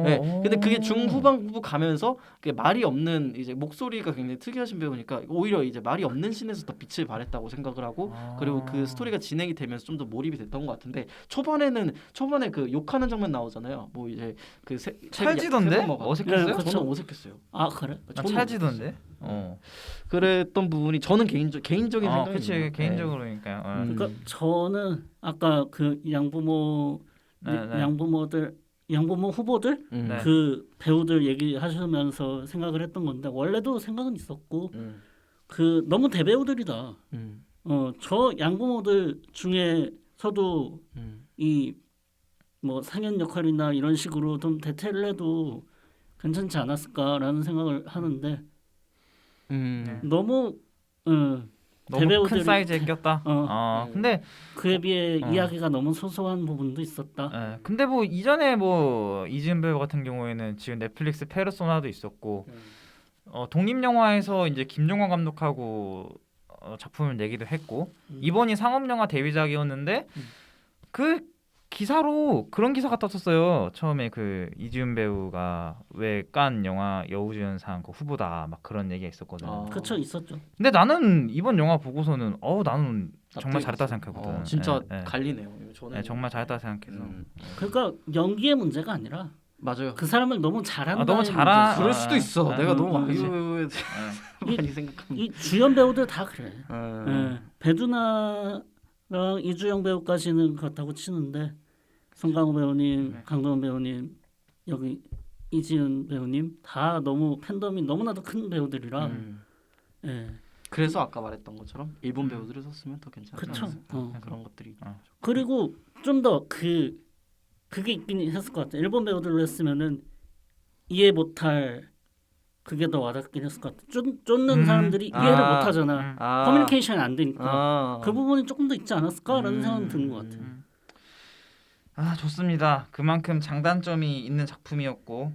네, 근데 그게 중후반부 가면서 그게 말이 없는 이제 목소리가 굉장히 특이하신 배우니까 오히려 이제 말이 없는 씬에서 더 빛을 발했다고 생각을 하고 그리고 그 스토리가 진행이 되면서 좀 더 몰입이 됐던 것 같은데 초반에 그 욕하는 장면 나오잖아요. 뭐 이제 그 찰지던데? 어색했어요? 네, 그쵸. 저는 어색했어요. 아 그래? 나 저는 찰지던데? 그랬던 부분이 저는 개인적인 생각이 그치 개인적으로니까요. 그러니까 저는 아까 그 양부모 후보들 네. 그 배우들 얘기하시면서 생각을 했던 건데 원래도 생각은 있었고 그 너무 대배우들이다. 저 양부모들 중에서도 이 뭐 상현 역할이나 이런 식으로 좀 대체를 해도 괜찮지 않았을까라는 생각을 하는데 너무 너무 대배우들이- 큰 사이즈에 꼈다. 근데 그에 비해 이야기가 너무 소소한 부분도 있었다. 근데 뭐 이전에 뭐 이지은 배우 같은 경우에는 지금 넷플릭스 페르소나도 있었고 독립 영화에서 이제 김종관 감독하고 작품을 내기도 했고 이번이 상업 영화 데뷔작이었는데 그 기사로 그런 기사가 떴었어요. 처음에 그 이지은 배우가 왜 칸 영화 여우주연상 그 후보다 막 그런 얘기가 있었거든요. 그렇죠, 있었죠. 근데 나는 이번 영화 보고서는 나는 정말 잘했다 있어요. 생각하거든. 진짜 예, 예. 갈리네요. 저는 정말 잘했다 생각해서. 그러니까 연기의 문제가 아니라 맞아요. 그 사람을 너무 잘한다. 너무 잘하- 그럴 수도 있어. 내가 너무 그치. 아이유에 예. 많이 생각합니다. 이 주연 배우들 다 그래. 음. 예. 배두나랑 이주영 배우까지는 그렇다고 치는데 송강호 배우님, 네. 강동원 배우님, 여기 이지은 배우님 다 너무 팬덤이 너무나도 큰 배우들이라. 예. 그래서 아까 말했던 것처럼 일본 배우들을 썼으면 더 괜찮지 그쵸. 않았을까 그런 것들이 그리고 좀 더 그게 있긴 했을 것 같아. 일본 배우들로 했으면은 이해 못할 그게 더 와닿긴 했을 것 같아. 쫓는 사람들이 이해를 못하잖아. 커뮤니케이션이 안 되니까 그 부분이 조금 더 있지 않았을까라는 생각이 드는 것 같아. 좋습니다. 그만큼 장단점이 있는 작품이었고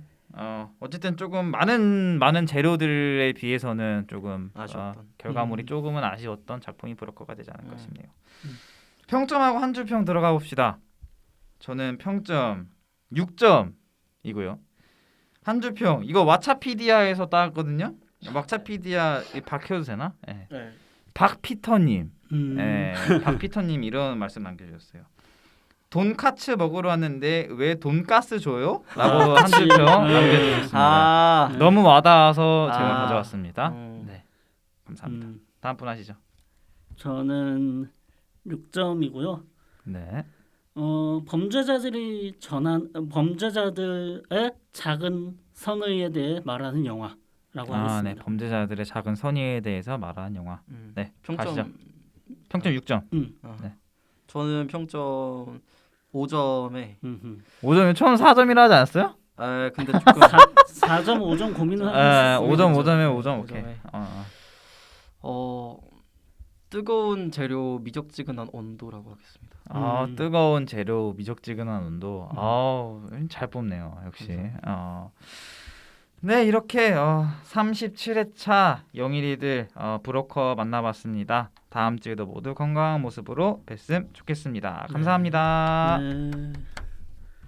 어쨌든 조금 많은 재료들에 비해서는 조금 아쉬웠던. 결과물이 조금은 아쉬웠던 작품이 브로커가 되지 않을까 싶네요. 평점하고 한 줄 평 들어가 봅시다. 저는 평점 6점이고요. 한 줄 평 이거 왓챠피디아에서 따왔거든요. 왓챠피디아 박혀도 되나? 네. 박피터님, 박피터님 이런 말씀 남겨주셨어요. 돈카츠 먹으러 왔는데 왜 돈가스 줘요? 라고 한 줄 평 남겨주셨습니다. 너무 와닿아서 제가 가져왔습니다. 네, 감사합니다. 다음 분 하시죠. 저는 6점이고요. 네. 범죄자들의 작은 선의에 대해 말하는 영화라고 하겠습니다. 네, 범죄자들의 작은 선의에 대해서 말하는 영화. 네, 가시죠. 평점 6점. 네. 저는 평점 5점에 5점이 처음 4점이라 하지 않았어요? 근데 조금 4점, 5점 고민을 하고 있어요. 5점에 5점. 오케이. 뜨거운 재료 미적지근한 온도라고 하겠습니다. 뜨거운 재료 미적지근한 온도. 잘 뽑네요. 역시. 네, 이렇게 37회차 영일이들 브로커 만나봤습니다. 다음 주에도 모두 건강한 모습으로 뵀으면 좋겠습니다. 감사합니다. 네.